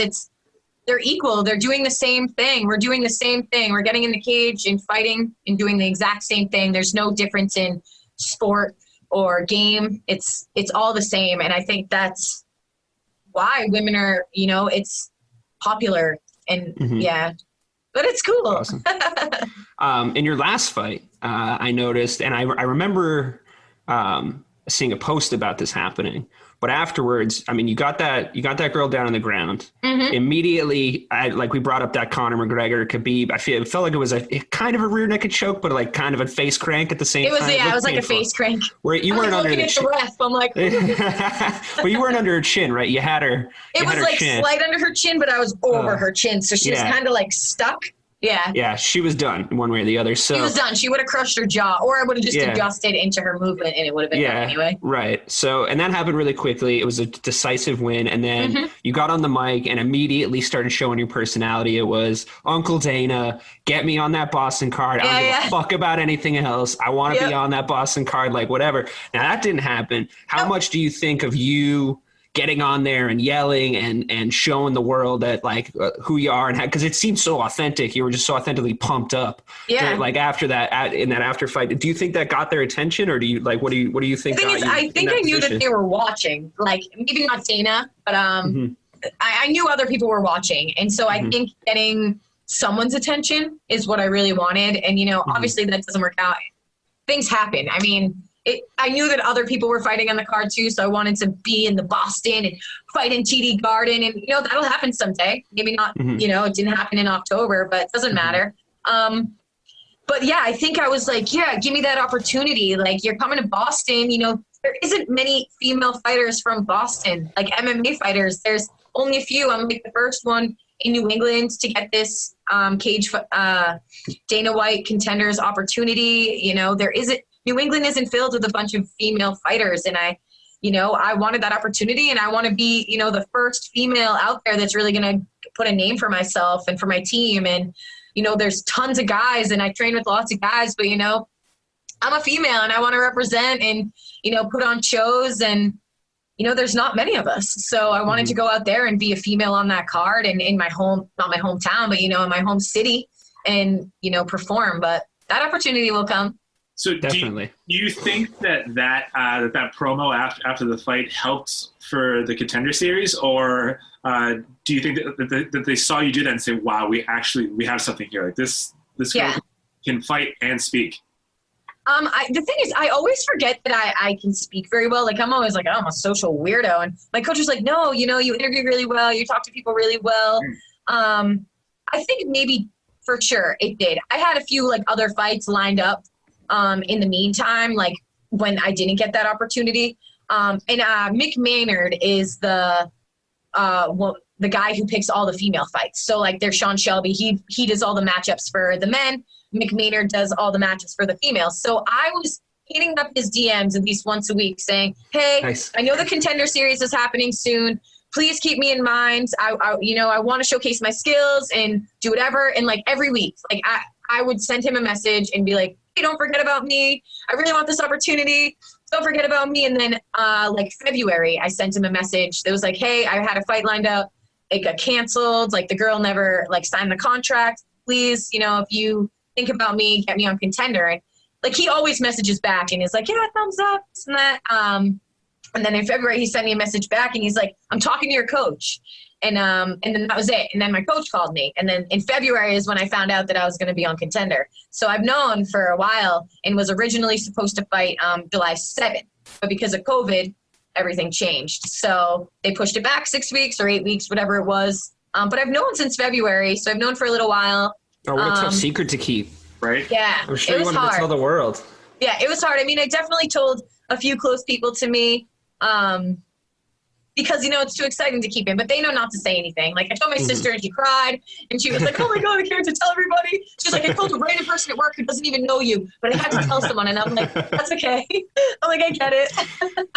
[SPEAKER 6] they're equal. They're doing the same thing. We're doing the same thing. We're getting in the cage and fighting and doing the exact same thing. There's no difference in sport or game. It's all the same. And I think that's why women are, it's popular and but it's cool.
[SPEAKER 4] Awesome. In your last fight, I noticed, and I remember, seeing a post about this happening, but afterwards, I mean, you got that girl down on the ground immediately. We brought up that Conor McGregor Khabib. It felt like it was a kind of a rear naked choke, but like kind of a face crank at the same time.
[SPEAKER 6] It was like a face crank.
[SPEAKER 4] Where you weren't under the chin.
[SPEAKER 6] I'm like,
[SPEAKER 4] but you weren't under her chin, right? You had her.
[SPEAKER 6] It was like slight under her chin, but I was over her chin, so she was kind of like stuck. Yeah.
[SPEAKER 4] Yeah, she was done one way or the other. So
[SPEAKER 6] she was done. She would have crushed her jaw, or I would have just adjusted into her movement, and it would have been done anyway.
[SPEAKER 4] Right. So, and that happened really quickly. It was a decisive win, and then you got on the mic and immediately started showing your personality. It was Uncle Dana, get me on that Boston card. I don't give a fuck about anything else. I want to be on that Boston card, like whatever. Now that didn't happen. How much do you think of you getting on there and yelling and showing the world that who you are, and because it seemed so authentic? You were just so authentically pumped up. Yeah. Like after that, in that after fight, do you think that got their attention, or do you what do you think?
[SPEAKER 6] The thing is, I think I knew that they were watching. Like maybe not Dana, but I knew other people were watching, and so I think getting someone's attention is what I really wanted. And obviously that doesn't work out. Things happen. I mean, I knew that other people were fighting on the card too, so I wanted to be in the Boston and fight in TD Garden, and that'll happen someday. Maybe not, it didn't happen in October, but it doesn't matter. But yeah, I think I was like, give me that opportunity. Like, you're coming to Boston, there isn't many female fighters from Boston, like MMA fighters. There's only a few. I'm like the first one in New England to get this Dana White Contenders opportunity. New England isn't filled with a bunch of female fighters. And I wanted that opportunity, and I want to be, the first female out there that's really going to put a name for myself and for my team. And, there's tons of guys, and I train with lots of guys, but, I'm a female and I want to represent and, put on shows, and, there's not many of us. So I wanted to go out there and be a female on that card and in my home, not my hometown, but, in my home city and, perform. But that opportunity will come.
[SPEAKER 5] So
[SPEAKER 4] Definitely.
[SPEAKER 5] Do you think that promo after the fight helped for the Contender series, or do you think that they saw you do that and say, "Wow, we have something here. Like this girl can fight and speak"?
[SPEAKER 6] The thing is, I always forget that I can speak very well. Like, I'm always like, oh, I'm a social weirdo. And my coach was like, no, you interview really well. You talk to people really well. I think maybe for sure it did. I had a few like other fights lined up in the meantime, like when I didn't get that opportunity. And Mick Maynard is the guy who picks all the female fights. So like there's Sean Shelby. He does all the matchups for the men. Mick Maynard does all the matches for the females. So I was hitting up his DMs at least once a week saying, hey, nice. I know the Contender series is happening soon. Please keep me in mind. I want to showcase my skills and do whatever. And like every week, like I would send him a message and be like, hey, don't forget about me. I really want this opportunity. Don't forget about me. And then like February, I sent him a message that was like, hey, I had a fight lined up. It got canceled. Like the girl never like signed the contract. Please, if you think about me, get me on Contender. And like he always messages back and is like, yeah, thumbs up, this and that. And then in February he sent me a message back and he's like, I'm talking to your coach. And then that was it. And then my coach called me. And then in February is when I found out that I was going to be on Contender. So I've known for a while and was originally supposed to fight July 7th. But because of COVID, everything changed. So they pushed it back 6 weeks or 8 weeks, whatever it was. But I've known since February. So I've known for a little while.
[SPEAKER 4] Oh, what a tough secret to keep, right?
[SPEAKER 6] Yeah.
[SPEAKER 4] I'm sure you wanted to tell the world.
[SPEAKER 6] Yeah, it was hard. I mean, I definitely told a few close people to me because, it's too exciting to keep in. But they know not to say anything. Like, I told my sister and she cried. And she was like, oh, my God, I can't to tell everybody. She's like, I told a random person at work who doesn't even know you. But I had to tell someone. And I'm like, that's okay. I'm like, I get it.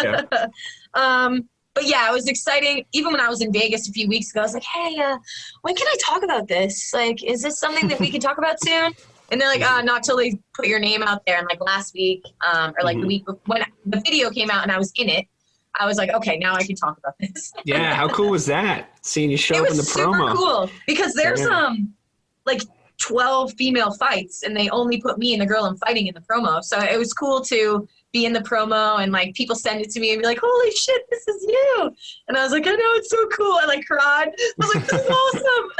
[SPEAKER 6] Yeah. But yeah, it was exciting. Even when I was in Vegas a few weeks ago, I was like, hey, when can I talk about this? Like, is this something that we can talk about soon? And they're like, not till they put your name out there. And like last week or like the week when the video came out and I was in it, I was like, okay, now I can talk about this.
[SPEAKER 4] Yeah, how cool was that? Seeing you show up in the promo.
[SPEAKER 6] It was super cool because there's like 12 female fights and they only put me and the girl I'm fighting in the promo. So it was cool to be in the promo and like people send it to me and be like, holy shit, this is you. And I was like, I know, it's so cool. I like cried. I was like, this is awesome.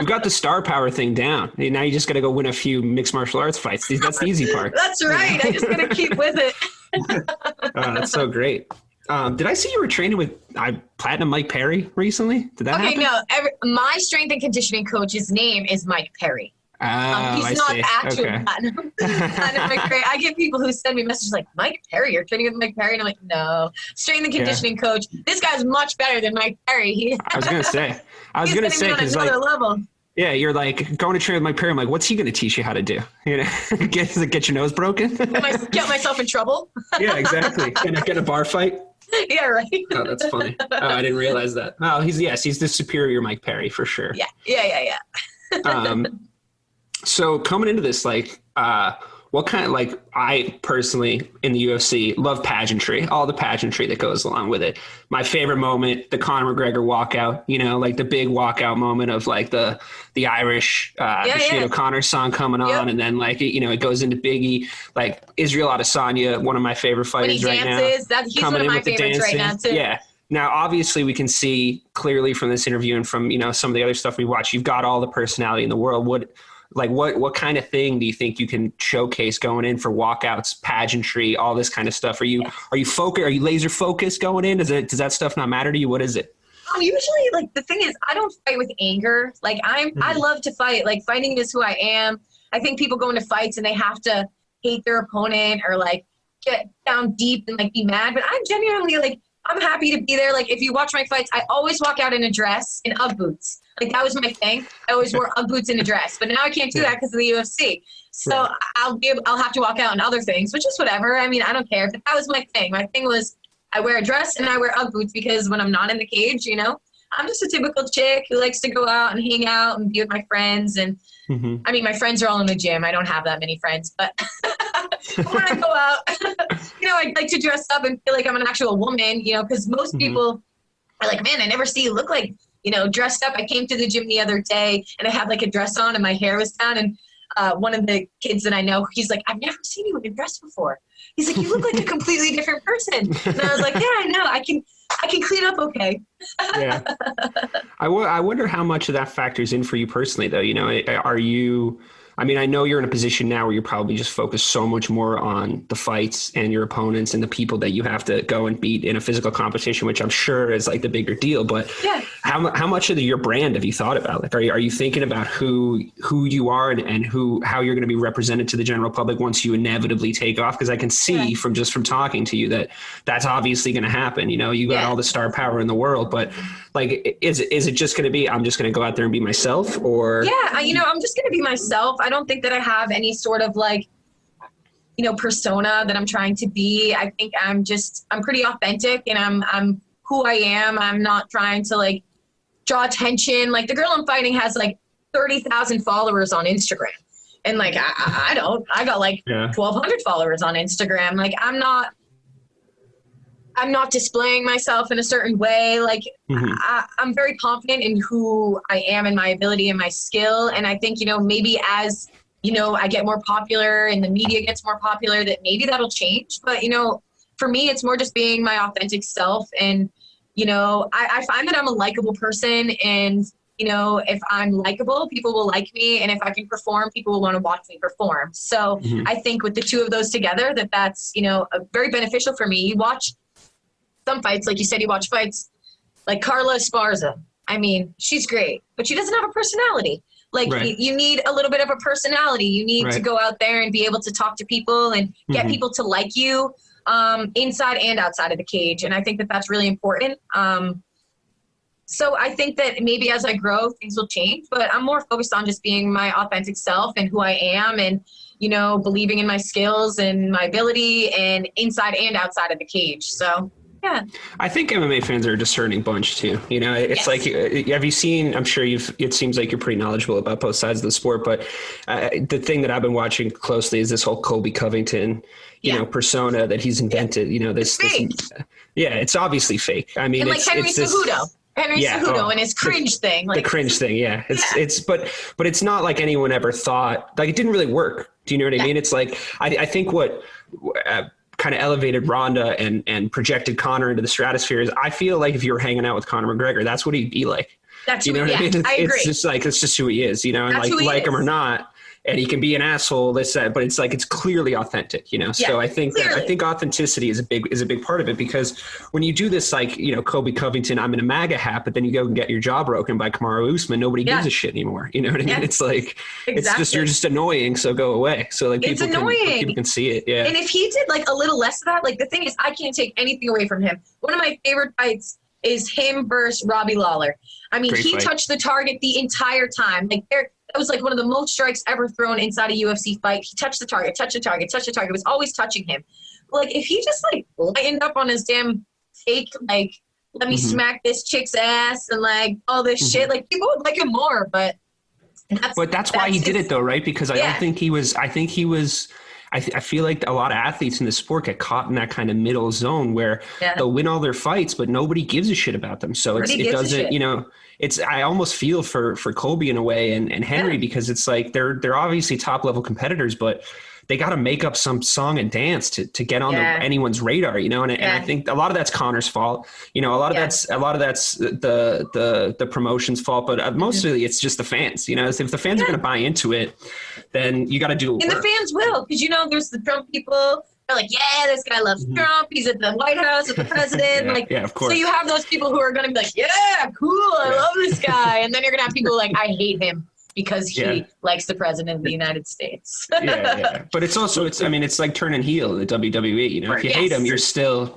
[SPEAKER 4] You got the star power thing down. Now you just got to go win a few mixed martial arts fights. That's the easy part.
[SPEAKER 6] That's right. I just got to keep with it.
[SPEAKER 4] Oh, that's so great. Did I see you were training with Platinum Mike Perry recently? Did that happen?
[SPEAKER 6] Okay, no. My strength and conditioning coach's name is Mike Perry. He's not actually Platinum Mike Perry. I get people who send me messages like, Mike Perry, you're training with Mike Perry? And I'm like, no. Strength and conditioning coach. This guy's much better than Mike Perry.
[SPEAKER 4] I was going to say, because like, level. Yeah, you're like going to train with Mike Perry. I'm like, what's he going to teach you how to do? Get your nose broken?
[SPEAKER 6] Get myself in trouble?
[SPEAKER 4] Yeah, exactly. Get a bar fight?
[SPEAKER 6] Yeah, right.
[SPEAKER 4] Oh, that's funny. Oh, I didn't realize that. Oh, he's the superior Mike Perry for sure.
[SPEAKER 6] Yeah.
[SPEAKER 4] So coming into this, like, what kind of, like, I personally in the UFC love pageantry, all the pageantry that goes along with it. My favorite moment, the Conor McGregor walkout, like the big walkout moment of like the Irish, Sinead O'Connor song coming on. And then like, it goes into Biggie, like Israel Adesanya, one of my favorite fighters right now.
[SPEAKER 6] He's one of my favorites right now too.
[SPEAKER 4] Yeah. Now, obviously, we can see clearly from this interview and from, some of the other stuff we watch, you've got all the personality in the world. What kind of thing do you think you can showcase going in for walkouts, pageantry, all this kind of stuff? Are you focused? Are you laser focused going in? Does that stuff not matter to you? What is it?
[SPEAKER 6] Usually, like, the thing is, I don't fight with anger. Like, I love to fight. Like, fighting is who I am. I think people go into fights and they have to hate their opponent or like get down deep and like be mad. But I'm genuinely like, I'm happy to be there. Like, if you watch my fights, I always walk out in a dress in UGG boots. Like, that was my thing. I always wore UGG boots in a dress. But now I can't do that because of the UFC. So I'll have to walk out in other things, which is whatever. I mean, I don't care. But that was my thing. My thing was I wear a dress and I wear UGG boots because when I'm not in the cage, I'm just a typical chick who likes to go out and hang out and be with my friends. And I mean, my friends are all in the gym. I don't have that many friends. But when I go out, I like to dress up and feel like I'm an actual woman, because most people are like, man, I never see you look like, dressed up. I came to the gym the other day and I had like a dress on and my hair was down and one of the kids that I know, he's like, I've never seen you in a dress before. He's like, you look like a completely different person. And I was like, yeah, I know. I can clean up okay.
[SPEAKER 4] Yeah. I wonder how much of that factors in for you personally, though. You know, are you – I mean, I know you're in a position now where you're probably just focused so much more on the fights and your opponents and the people that you have to go and beat in a physical competition, which I'm sure is like the bigger deal. But how much of your brand have you thought about? Like, are you thinking about who you are and how you're going to be represented to the general public once you inevitably take off? Because I can see from talking to you that that's obviously going to happen. You know, you got all the star power in the world, but like, is it just going to be, I'm just going to go out there and be myself, or?
[SPEAKER 6] Yeah, I'm just going to be myself. I don't think that I have any sort of like, persona that I'm trying to be. I think I'm pretty authentic, and I'm who I am. I'm not trying to like draw attention. Like the girl I'm fighting has like 30,000 followers on Instagram. And like, I got like 1,200 followers on Instagram. Like I'm not displaying myself in a certain way. Like I'm very confident in who I am and my ability and my skill. And I think, maybe as, I get more popular and the media gets more popular, that maybe that'll change. But, for me, it's more just being my authentic self. And, I find that I'm a likable person, and, if I'm likable, people will like me. And if I can perform, people will want to watch me perform. So I think with the two of those together, that's, very beneficial for me. You watch some fights, like you said, you watch fights like Carla Esparza. I mean, she's great, but she doesn't have a personality. Like you need a little bit of a personality. You need to go out there and be able to talk to people and get people to like you inside and outside of the cage. And I think that that's really important. So I think that maybe as I grow, things will change, but I'm more focused on just being my authentic self and who I am, and, believing in my skills and my ability, and inside and outside of the cage. So yeah.
[SPEAKER 4] I think MMA fans are a discerning bunch too. It's like, have you seen, I'm sure it seems like you're pretty knowledgeable about both sides of the sport, but the thing that I've been watching closely is this whole Colby Covington, persona that he's invented, it's obviously fake. I mean,
[SPEAKER 6] and like Henry Cejudo and his cringe thing. Like,
[SPEAKER 4] the cringe thing. Yeah. But it's not like anyone ever thought, like, it didn't really work. Do you know what I mean? It's like, I think what, kind of elevated Ronda and projected Conor into the stratosphere is, I feel like if you were hanging out with Conor McGregor, that's what he'd be like.
[SPEAKER 6] That's
[SPEAKER 4] what I mean?
[SPEAKER 6] I agree.
[SPEAKER 4] It's just like, it's just who he is, and like him or not. And he can be an asshole, but it's like, it's clearly authentic, So I think authenticity is a big part of it, because when you do this, like, Colby Covington, I'm in a MAGA hat, but then you go and get your jaw broken by Kamaru Usman, nobody gives a shit anymore. You know what I mean? It's like, it's just, you're just annoying, so go away. So like, people can see it. Yeah.
[SPEAKER 6] And if he did like a little less of that, like the thing is, I can't take anything away from him. One of my favorite fights is him versus Robbie Lawler. I mean, he touched the target the entire time. Like that was like one of the most strikes ever thrown inside a UFC fight. He touched the target. It was always touching him. Like if he just like lightened up on his damn fake, like, let me smack this chick's ass and like all this shit, like people would like him more. But
[SPEAKER 4] that's why he did it though, right? Because I don't think he was. I feel like a lot of athletes in the sport get caught in that kind of middle zone where they'll win all their fights, but nobody gives a shit about them. So it doesn't, I almost feel for Colby in a way and Henry, because it's like they're obviously top level competitors, but they got to make up some song and dance to get on anyone's radar, and I think a lot of that's Conor's fault. A lot of that's the promotion's fault, but mostly it's just the fans. If the fans are going to buy into it, then you got to do it.
[SPEAKER 6] And the fans will, because there's the Trump people. They're like, yeah, this guy loves Trump. He's at the White House with the president.
[SPEAKER 4] Of course.
[SPEAKER 6] So you have those people who are going to be like, yeah, cool, I love this guy. And then you're going to have people like, I hate him because he likes the president of the United States.
[SPEAKER 4] But it's also, it's like turning heel in the WWE. If you hate him, you're still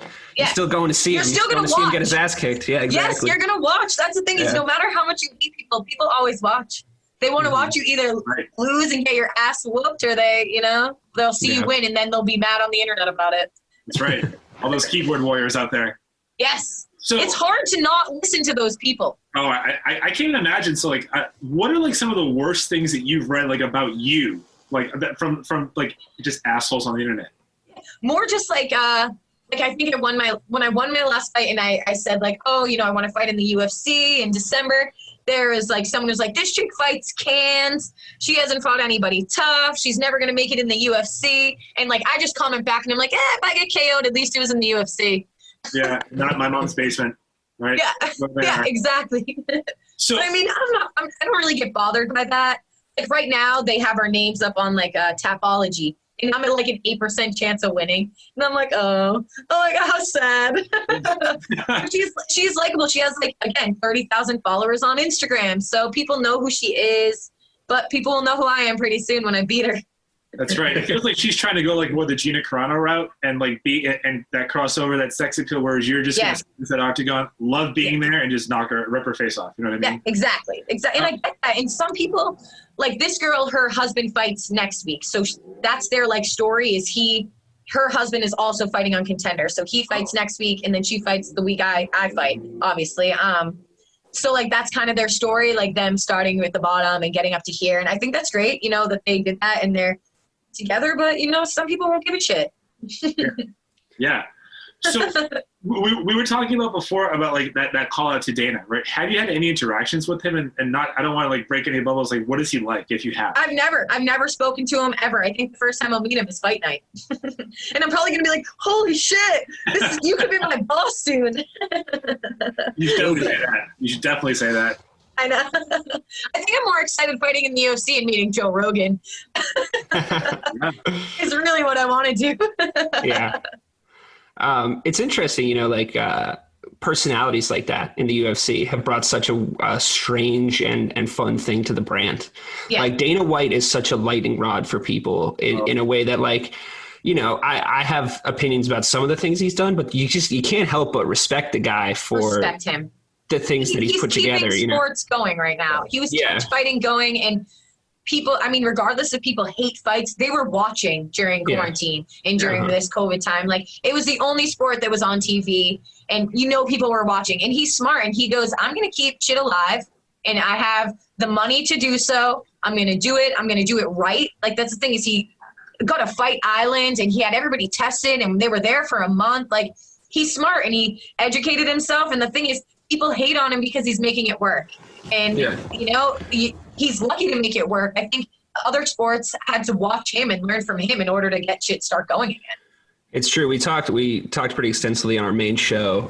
[SPEAKER 4] going to see him.
[SPEAKER 6] You're still going to
[SPEAKER 4] see him get his ass kicked. Yeah, exactly.
[SPEAKER 6] Yes, you're going to watch. That's the thing is, no matter how much you hate people always watch. They want to watch you either lose and get your ass whooped, or they'll see you win, and then they'll be mad on the internet about it.
[SPEAKER 1] That's right. All those keyboard warriors out there.
[SPEAKER 6] Yes. So it's hard to not listen to those people.
[SPEAKER 1] Oh, I can't imagine. So like, what are like some of the worst things that you've read like about you, like from like just assholes on the internet?
[SPEAKER 6] More just like I think when I won my last fight, and I said like, oh, I want to fight in the UFC in December. there is like someone who's like, this chick fights cans. She hasn't fought anybody tough. She's never going to make it in the UFC. And like, I just comment back and I'm like, if I get KO'd, at least it was in the UFC.
[SPEAKER 1] Yeah, not my mom's basement, right?
[SPEAKER 6] Yeah, exactly.
[SPEAKER 1] So
[SPEAKER 6] but I mean, I don't really get bothered by that. Like right now, they have our names up on like Tapology, and I'm at like an 8% chance of winning. And I'm like, oh my God, how sad. she's likable. She has like, again, 30,000 followers on Instagram. So people know who she is, but people will know who I am pretty soon when I beat her.
[SPEAKER 1] That's right. It feels like she's trying to go like more the Gina Carano route and like and that crossover, that sex appeal, whereas you're just going to that octagon, love being there and just rip her face off. You know what I mean?
[SPEAKER 6] Yeah, exactly. And I get that. And some people, like this girl, her husband fights next week. So that's their like story is her husband is also fighting on Contender. So he fights next week and then she fights the week I fight, obviously. So like that's kind of their story, like them starting with the bottom and getting up to here. And I think that's great, that they did that and they're together, but some people won't give a shit.
[SPEAKER 1] Yeah. So we were talking about before about like that call out to Dana, right? Have you had any interactions with him? And not, I don't want to like break any bubbles. Like, what is he like if you have?
[SPEAKER 6] I've never spoken to him ever. I think the first time I'll meet him is fight night. And I'm probably going to be like, holy shit, you could be my boss soon.
[SPEAKER 1] You should definitely say that. You should definitely say that.
[SPEAKER 6] I know. I think I'm more excited fighting in the UFC and meeting Joe Rogan. It's really what I want to do.
[SPEAKER 4] Yeah. It's interesting, personalities like that in the UFC have brought such a strange and fun thing to the brand. Yeah. Like Dana White is such a lightning rod for people in a way that like, I have opinions about some of the things he's done, but you can't help but respect the guy for
[SPEAKER 6] respect him.
[SPEAKER 4] The things that he's put together.
[SPEAKER 6] He's keeping sports going right now. He was keeping fighting going, and people, I mean, regardless if people hate fights, they were watching during quarantine and during this COVID time. Like, it was the only sport that was on TV, and people were watching. And he's smart, and he goes, I'm going to keep shit alive, and I have the money to do so. I'm going to do it. I'm going to do it right. Like, that's the thing is he got a fight island, and he had everybody tested, and they were there for a month. Like, he's smart, and he educated himself. And the thing is, people hate on him because he's making it work. And, he's lucky to make it work. I think other sports had to watch him and learn from him in order to get shit start going again.
[SPEAKER 4] It's true. We talked pretty extensively on our main show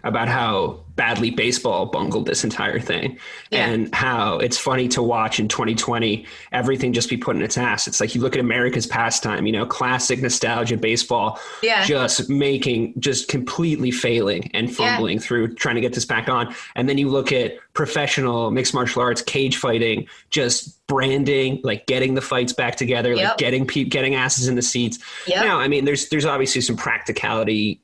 [SPEAKER 4] about how badly baseball bungled this entire thing and how it's funny to watch in 2020, everything just be put in its ass. It's like you look at America's pastime, classic nostalgia baseball, just completely failing and fumbling through trying to get this back on. And then you look at professional mixed martial arts, cage fighting, just branding, like getting the fights back together, like getting asses in the seats. Now, I mean, there's obviously some practicality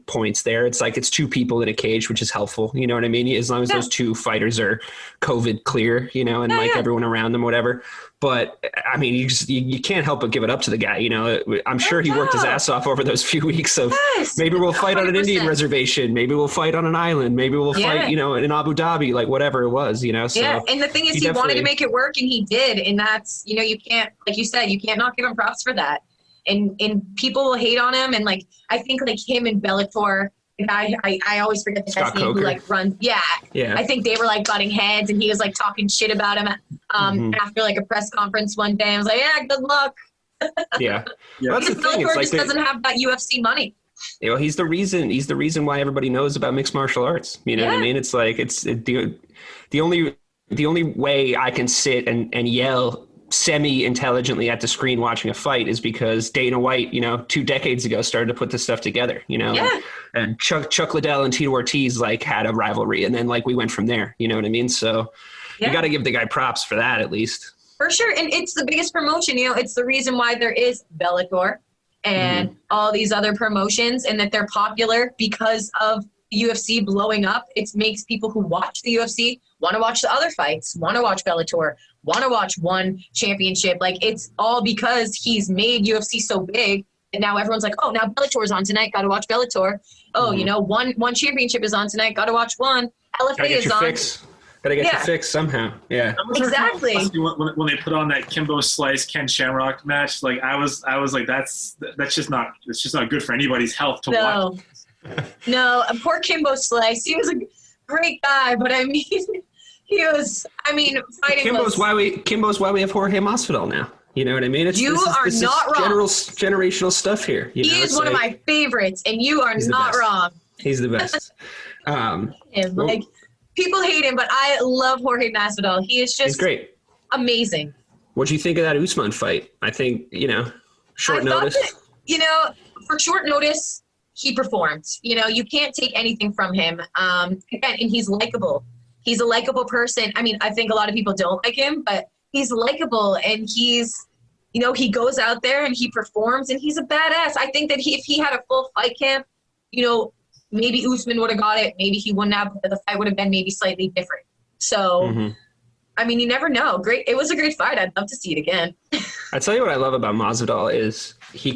[SPEAKER 4] points there. It's like it's two people in a cage, which is helpful. You know what I mean? As long as those two fighters are COVID clear, and everyone around them, whatever. But I mean, you can't help but give it up to the guy. I'm sure he worked his ass off over those few weeks of maybe we'll fight 100%. On an Indian reservation. Maybe we'll fight on an island. Maybe we'll fight, in Abu Dhabi, like whatever it was, So
[SPEAKER 6] and the thing is, he wanted to make it work, and he did. And that's, you can't, like you said, you can't not give him props for that. And people will hate on him. And like, I think like him and Bellator, I always forget the guy's name who like runs. Yeah. I think they were like butting heads, and he was like talking shit about him after like a press conference one day. I was like, good luck.
[SPEAKER 4] Yeah.
[SPEAKER 6] Well, that's the thing. It's like doesn't have that UFC money.
[SPEAKER 4] He's the reason why everybody knows about mixed martial arts. You know what I mean? It's like the only way I can sit and yell semi-intelligently at the screen watching a fight is because Dana White, 2 decades ago started to put this stuff together, and Chuck Liddell and Tito Ortiz like had a rivalry, and then like we went from there, you know what I mean? So you got to give the guy props for that at least.
[SPEAKER 6] For sure. And it's the biggest promotion, it's the reason why there is Bellator and all these other promotions, and that they're popular because of the UFC blowing up. It makes people who watch the UFC want to watch the other fights, want to watch Bellator, want to watch one championship. Like, it's all because he's made UFC so big, and now everyone's like, oh, now Bellator's on tonight, got to watch Bellator. Oh, one championship is on tonight, got to watch one. LFA is on.
[SPEAKER 4] Gotta get your fix somehow. Yeah,
[SPEAKER 6] exactly.
[SPEAKER 1] When they put on that Kimbo Slice Ken Shamrock match, like I was like, that's just not good for anybody's health to watch.
[SPEAKER 6] No, poor Kimbo Slice. He was a great guy, but I mean, He was, I mean, fighting
[SPEAKER 4] Kimbo's why we have Jorge Masvidal now. You know what I mean?
[SPEAKER 6] You are not wrong.
[SPEAKER 4] Generational stuff here.
[SPEAKER 6] He is one of my favorites, and you are not wrong.
[SPEAKER 4] He's the best.
[SPEAKER 6] People hate him, but I love Jorge Masvidal. He's great. Amazing.
[SPEAKER 4] What'd you think of that Usman fight? I think, short notice.
[SPEAKER 6] For short notice, he performed. You can't take anything from him. Again, and he's likable. He's a likable person. I mean, I think a lot of people don't like him, but he's likable, and he's, he goes out there and he performs, and he's a badass. I think that if he had a full fight camp, maybe Usman would have got it. Maybe he wouldn't have. The fight would have been maybe slightly different. So, I mean, you never know. Great. It was a great fight. I'd love to see it again.
[SPEAKER 4] I tell you what I love about Masvidal is he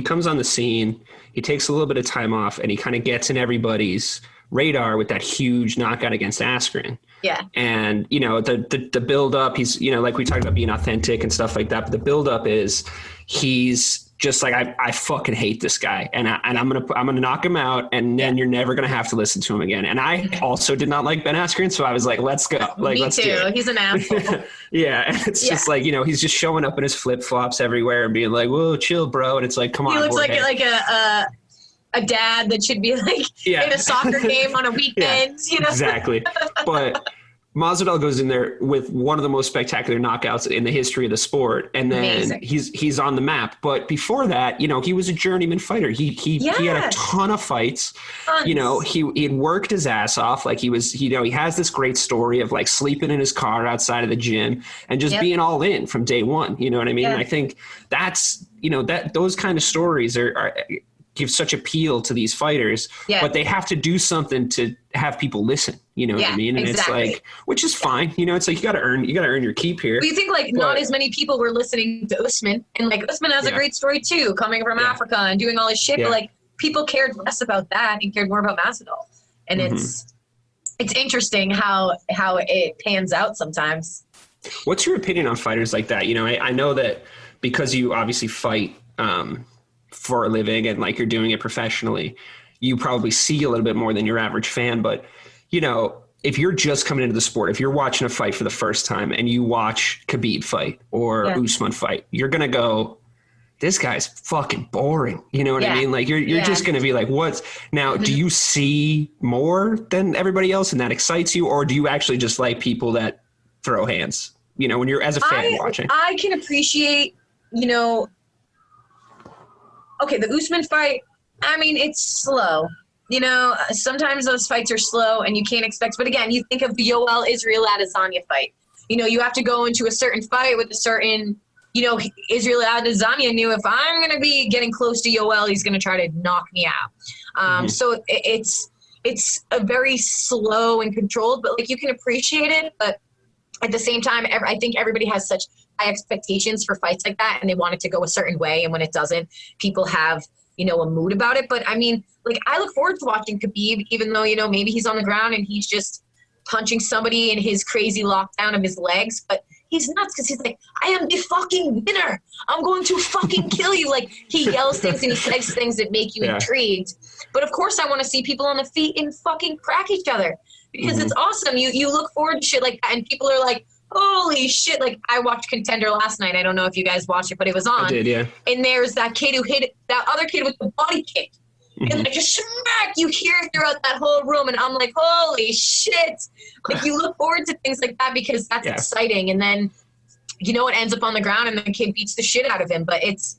[SPEAKER 4] comes on the scene. He takes a little bit of time off, and he kind of gets in everybody's radar with that huge knockout against Askren.
[SPEAKER 6] Yeah.
[SPEAKER 4] And, the build up, he's, like we talked about being authentic and stuff like that. But the build up is he's just like, I fucking hate this guy, and I'm gonna knock him out, and then you're never gonna have to listen to him again. And I also did not like Ben Askren, so I was like, let's go. Like,
[SPEAKER 6] Me too. He's an asshole.
[SPEAKER 4] Yeah, and it's just like, he's just showing up in his flip flops everywhere and being like, "Whoa, chill, bro." And it's like, come on.
[SPEAKER 6] He looks like a dad that should be in a soccer game on a weekend.
[SPEAKER 4] Exactly. But Masvidal goes in there with one of the most spectacular knockouts in the history of the sport, and then he's on the map. But before that, he was a journeyman fighter. He had a ton of fights. He had worked his ass off. Like he was, he has this great story of like sleeping in his car outside of the gym and just being all in from day one. You know what I mean?
[SPEAKER 6] Yeah.
[SPEAKER 4] And I think that's that those kind of stories are give such appeal to these fighters, but they have to do something to have people listen. You know what I mean? And exactly. It's like, which is fine. It's like you got to earn your keep here.
[SPEAKER 6] We think not as many people were listening to Usman, and Usman has a great story too, coming from Africa and doing all his shit. But people cared less about that and cared more about Masvidal. And it's interesting how it pans out sometimes.
[SPEAKER 4] What's your opinion on fighters like that? I know that because you obviously fight for a living and you're doing it professionally, you probably see a little bit more than your average fan. But, if you're just coming into the sport, if you're watching a fight for the first time and you watch Khabib fight or Usman fight, you're going to go, this guy's fucking boring. You know what I mean? You're just going to be like, what? Now, do you see more than everybody else and that excites you? Or do you actually just like people that throw hands, when you're as a fan watching?
[SPEAKER 6] I can appreciate, okay, the Usman fight, I mean, it's slow. Sometimes those fights are slow and you can't expect. But again, you think of the Yoel Israel Adesanya fight. You have to go into a certain fight with a certain, Israel Adesanya knew if I'm going to be getting close to Yoel, he's going to try to knock me out. So it's a very slow and controlled, but you can appreciate it. But at the same time, I think everybody has such high expectations for fights like that, and they want it to go a certain way. And when it doesn't, people have, a mood about it. But I mean, I look forward to watching Khabib, even though, maybe he's on the ground and he's just punching somebody in his crazy lockdown of his legs. But he's nuts because he's like, I am the fucking winner. I'm going to fucking kill you. He yells things and he says things that make you intrigued. But of course, I want to see people on the feet and fucking crack each other because it's awesome. You look forward to shit like that, and people are like, holy shit. I watched Contender last night. I don't know if you guys watched it, but it was on.
[SPEAKER 4] I did, yeah.
[SPEAKER 6] And there's that kid who hit that other kid with the body kick. And just smack, you hear it throughout that whole room. And I'm like, holy shit. You look forward to things like that because that's exciting. And then, it ends up on the ground and the kid beats the shit out of him. But it's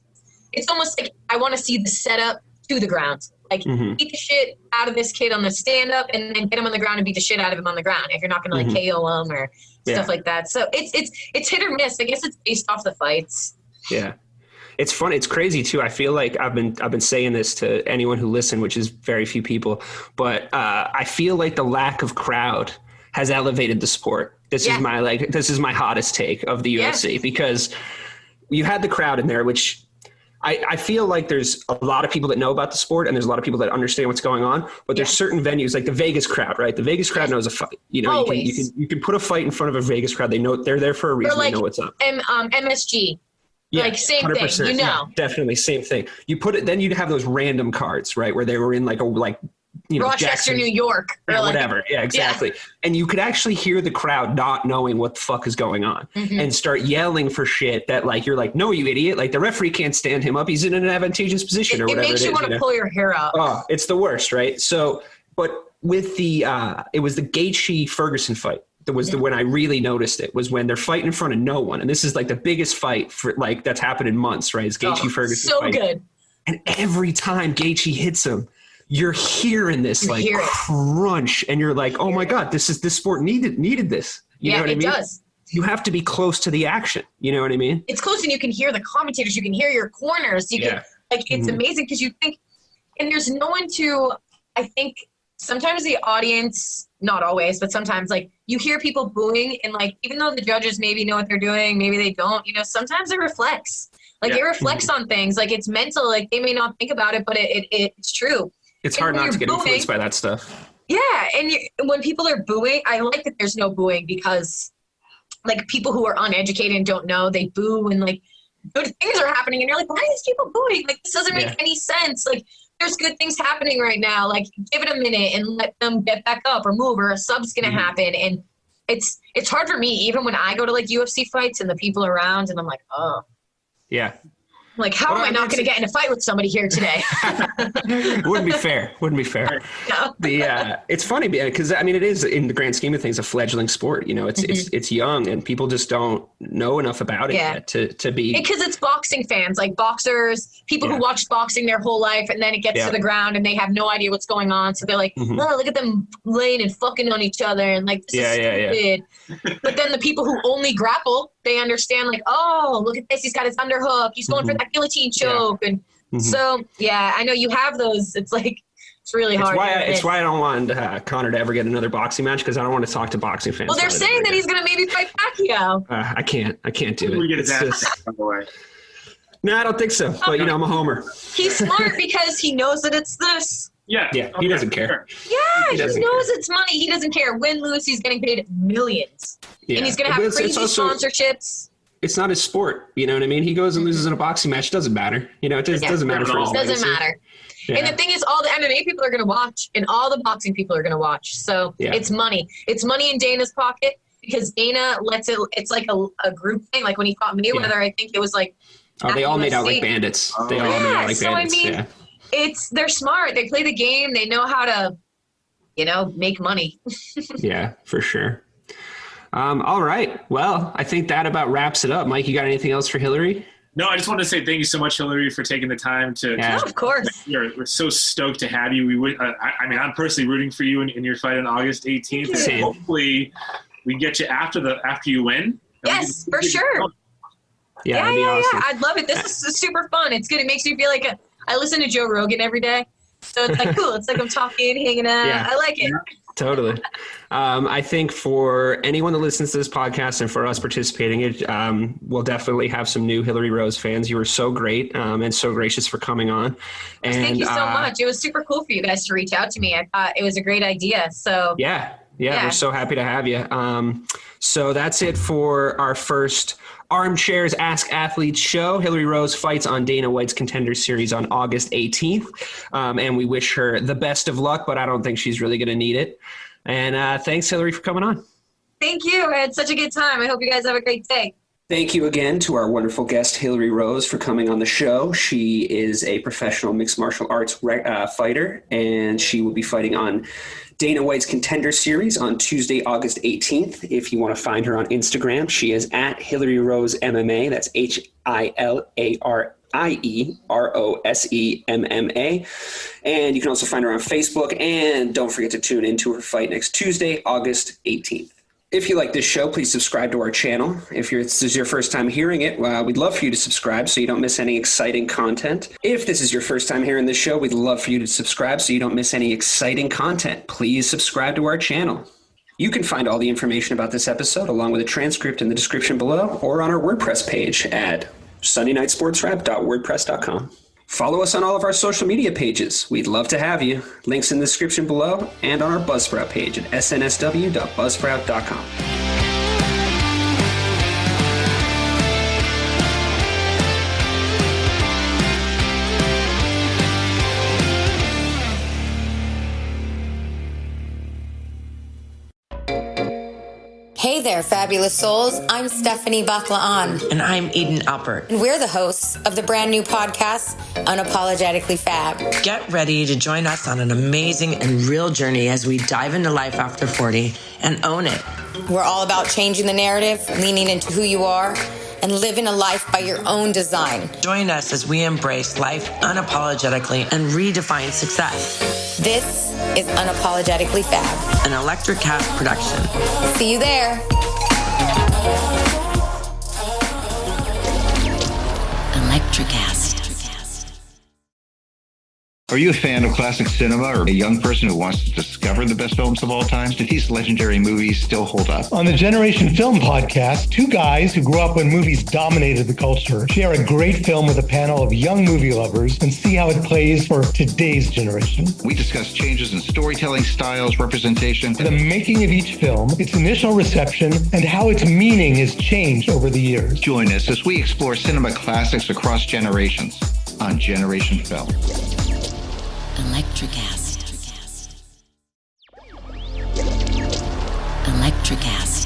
[SPEAKER 6] almost like I want to see the setup to the ground. Beat the shit out of this kid on the stand-up and then get him on the ground and beat the shit out of him on the ground if you're not going to KO him or stuff like that. So it's hit or miss. I guess it's based off the fights.
[SPEAKER 4] Yeah. It's fun. It's crazy too. I feel like I've been saying this to anyone who listens, which is very few people, but I feel like the lack of crowd has elevated the sport. This is my hottest take of the UFC because you had the crowd in there, which I feel like there's a lot of people that know about the sport and there's a lot of people that understand what's going on, but there's certain venues like the Vegas crowd, right? The Vegas crowd knows a fight. You can put a fight in front of a Vegas crowd. They know they're there for a reason. They know what's up.
[SPEAKER 6] MSG.
[SPEAKER 4] Yeah,
[SPEAKER 6] same
[SPEAKER 4] 100%,
[SPEAKER 6] thing,
[SPEAKER 4] definitely same thing. You put it, then you'd have those random cards, right? Where they were in
[SPEAKER 6] Rochester,
[SPEAKER 4] Jackson,
[SPEAKER 6] New York, or
[SPEAKER 4] whatever. Yeah, exactly. Yeah. And you could actually hear the crowd not knowing what the fuck is going on and start yelling for shit that like, you're like, no, you idiot. Like the referee can't stand him up. He's in an advantageous position or whatever. It makes
[SPEAKER 6] you want to pull your hair out.
[SPEAKER 4] Oh, it's the worst, right? So, but with the, it was the Gaethje-Ferguson fight. That was when I really noticed it, was when they're fighting in front of no one. And this is like the biggest fight for like that's happened in months, right? It's Gaethje-Ferguson
[SPEAKER 6] so
[SPEAKER 4] fight.
[SPEAKER 6] Good.
[SPEAKER 4] And every time Gaethje hits him, you're hearing this crunch, and you're like, "Oh my God, this sport needed this." You know what I mean? It does. You have to be close to the action. You know what I mean?
[SPEAKER 6] It's close, and you can hear the commentators. You can hear your corners. You can it's amazing because you think, and there's no one to. I think sometimes the audience, not always, but sometimes like you hear people booing, and like even though the judges maybe know what they're doing, maybe they don't. Sometimes it reflects. Like it reflects on things. Like it's mental. Like they may not think about it, but it's true.
[SPEAKER 4] It's hard not to get influenced by that stuff.
[SPEAKER 6] Yeah, and when people are booing, I like that there's no booing because, like, people who are uneducated and don't know, they boo and, like, good things are happening. And you're like, why are these people booing? Like, this doesn't make any sense. Like, there's good things happening right now. Like, give it a minute and let them get back up or move or a sub's going to happen. And it's hard for me, even when I go to, like, UFC fights and the people around, and I'm like, oh.
[SPEAKER 4] Yeah.
[SPEAKER 6] Like, how am I not going to get in a fight with somebody here today?
[SPEAKER 4] Wouldn't be fair. No. It's funny because I mean, it is in the grand scheme of things a fledgling sport. It's young and people just don't know enough about it yet to be.
[SPEAKER 6] Because it's boxing fans, like boxers, people who watched boxing their whole life, and then it gets to the ground and they have no idea what's going on. So they're like, oh, look at them laying and fucking on each other, and like this is stupid. But then the people who only grapple, they understand, like, oh, look at this. He's got his underhook. He's going for that guillotine choke. And so, I know you have those. It's like, it's really hard.
[SPEAKER 4] It's why I don't want Conor to ever get another boxing match, because I don't want to talk to boxing fans.
[SPEAKER 6] Well, they're saying that he's going to maybe fight Pacquiao.
[SPEAKER 4] I can't do it.
[SPEAKER 1] We get his ass by the way.
[SPEAKER 4] No, I don't think so. But, I'm a homer.
[SPEAKER 6] He's smart because he knows that it's this.
[SPEAKER 4] Yeah, he doesn't care.
[SPEAKER 6] Yeah, he knows it's money. He doesn't care. Win, lose, he's getting paid millions. Yeah. And he's going to have crazy sponsorships.
[SPEAKER 4] It's not his sport. You know what I mean? He goes and loses in a boxing match. It doesn't matter. It doesn't matter for his legacy.
[SPEAKER 6] Doesn't matter. Yeah. And the thing is, all the MMA people are going to watch, and all the boxing people are going to watch. So it's money. It's money in Dana's pocket, because Dana lets it. It's like a group thing. Like when he fought Mayweather, I think it was like.
[SPEAKER 4] Oh, they all made out like bandits. They all made out like bandits.
[SPEAKER 6] So I mean, they're smart. They play the game. They know how to, make money.
[SPEAKER 4] Yeah, for sure. All right. Well, I think that about wraps it up. Mike, you got anything else for Hilarie?
[SPEAKER 1] No, I just want to say thank you so much, Hilarie, for taking the time to.
[SPEAKER 6] Yeah, of course.
[SPEAKER 1] We're so stoked to have you. We would. I'm personally rooting for you in your fight on August 18th. And hopefully, we get you after you win.
[SPEAKER 6] Yes, for sure.
[SPEAKER 4] Yeah, awesome.
[SPEAKER 6] I'd love it. This is super fun. It's good. It makes me feel like I listen to Joe Rogan every day. So it's like cool. It's like I'm talking, hanging out. Yeah. I like it.
[SPEAKER 4] Totally. I think for anyone that listens to this podcast and for us participating, we'll definitely have some new Hilarie Rose fans. You were so great and so gracious for coming on. And
[SPEAKER 6] thank you so much. It was super cool for you guys to reach out to me. I thought it was a great idea. So
[SPEAKER 4] yeah, we're so happy to have you. So that's it for our first Armchairs Ask Athletes show. Hilarie Rose fights on Dana White's Contender series on August 18th. And we wish her the best of luck, but I don't think she's really going to need it. And thanks, Hilarie, for coming on.
[SPEAKER 6] Thank you. I had such a good time. I hope you guys have a great day.
[SPEAKER 4] Thank you again to our wonderful guest, Hilarie Rose, for coming on the show. She is a professional mixed martial arts fighter, and she will be fighting on Dana White's Contender series on Tuesday, August 18th. If you want to find her on Instagram, she is at Hilarie Rose MMA. That's HilarieRosemma. And you can also find her on Facebook. And don't forget to tune into her fight next Tuesday, August 18th. If you like this show, please subscribe to our channel. If this is your first time hearing it, we'd love for you to subscribe so you don't miss any exciting content. If this is your first time hearing this show, we'd love for you to subscribe so you don't miss any exciting content. Please subscribe to our channel. You can find all the information about this episode along with a transcript in the description below or on our WordPress page at sundaynightsportsrap.wordpress.com. Follow us on all of our social media pages. We'd love to have you. Links in the description below and on our Buzzsprout page at snsw.buzzsprout.com.
[SPEAKER 7] Hey there, fabulous souls. I'm Stephanie Baklaan.
[SPEAKER 8] And I'm Eden Alpert.
[SPEAKER 7] And we're the hosts of the brand new podcast, Unapologetically Fab.
[SPEAKER 8] Get ready to join us on an amazing and real journey as we dive into life after 40 and own it.
[SPEAKER 7] We're all about changing the narrative, leaning into who you are, and living a life by your own design.
[SPEAKER 8] Join us as we embrace life unapologetically and redefine success.
[SPEAKER 7] This is Unapologetically Fab,
[SPEAKER 8] an Electric Cat production.
[SPEAKER 7] See you there.
[SPEAKER 9] Electricast.
[SPEAKER 10] Are you a fan of classic cinema or a young person who wants to discover the best films of all time? Do these legendary movies still hold up?
[SPEAKER 11] On the Generation Film podcast, two guys who grew up when movies dominated the culture share a great film with a panel of young movie lovers and see how it plays for today's generation.
[SPEAKER 10] We discuss changes in storytelling styles, representation,
[SPEAKER 11] the making of each film, its initial reception, and how its meaning has changed over the years.
[SPEAKER 10] Join us as we explore cinema classics across generations on Generation Film.
[SPEAKER 9] Electricast. Electricast.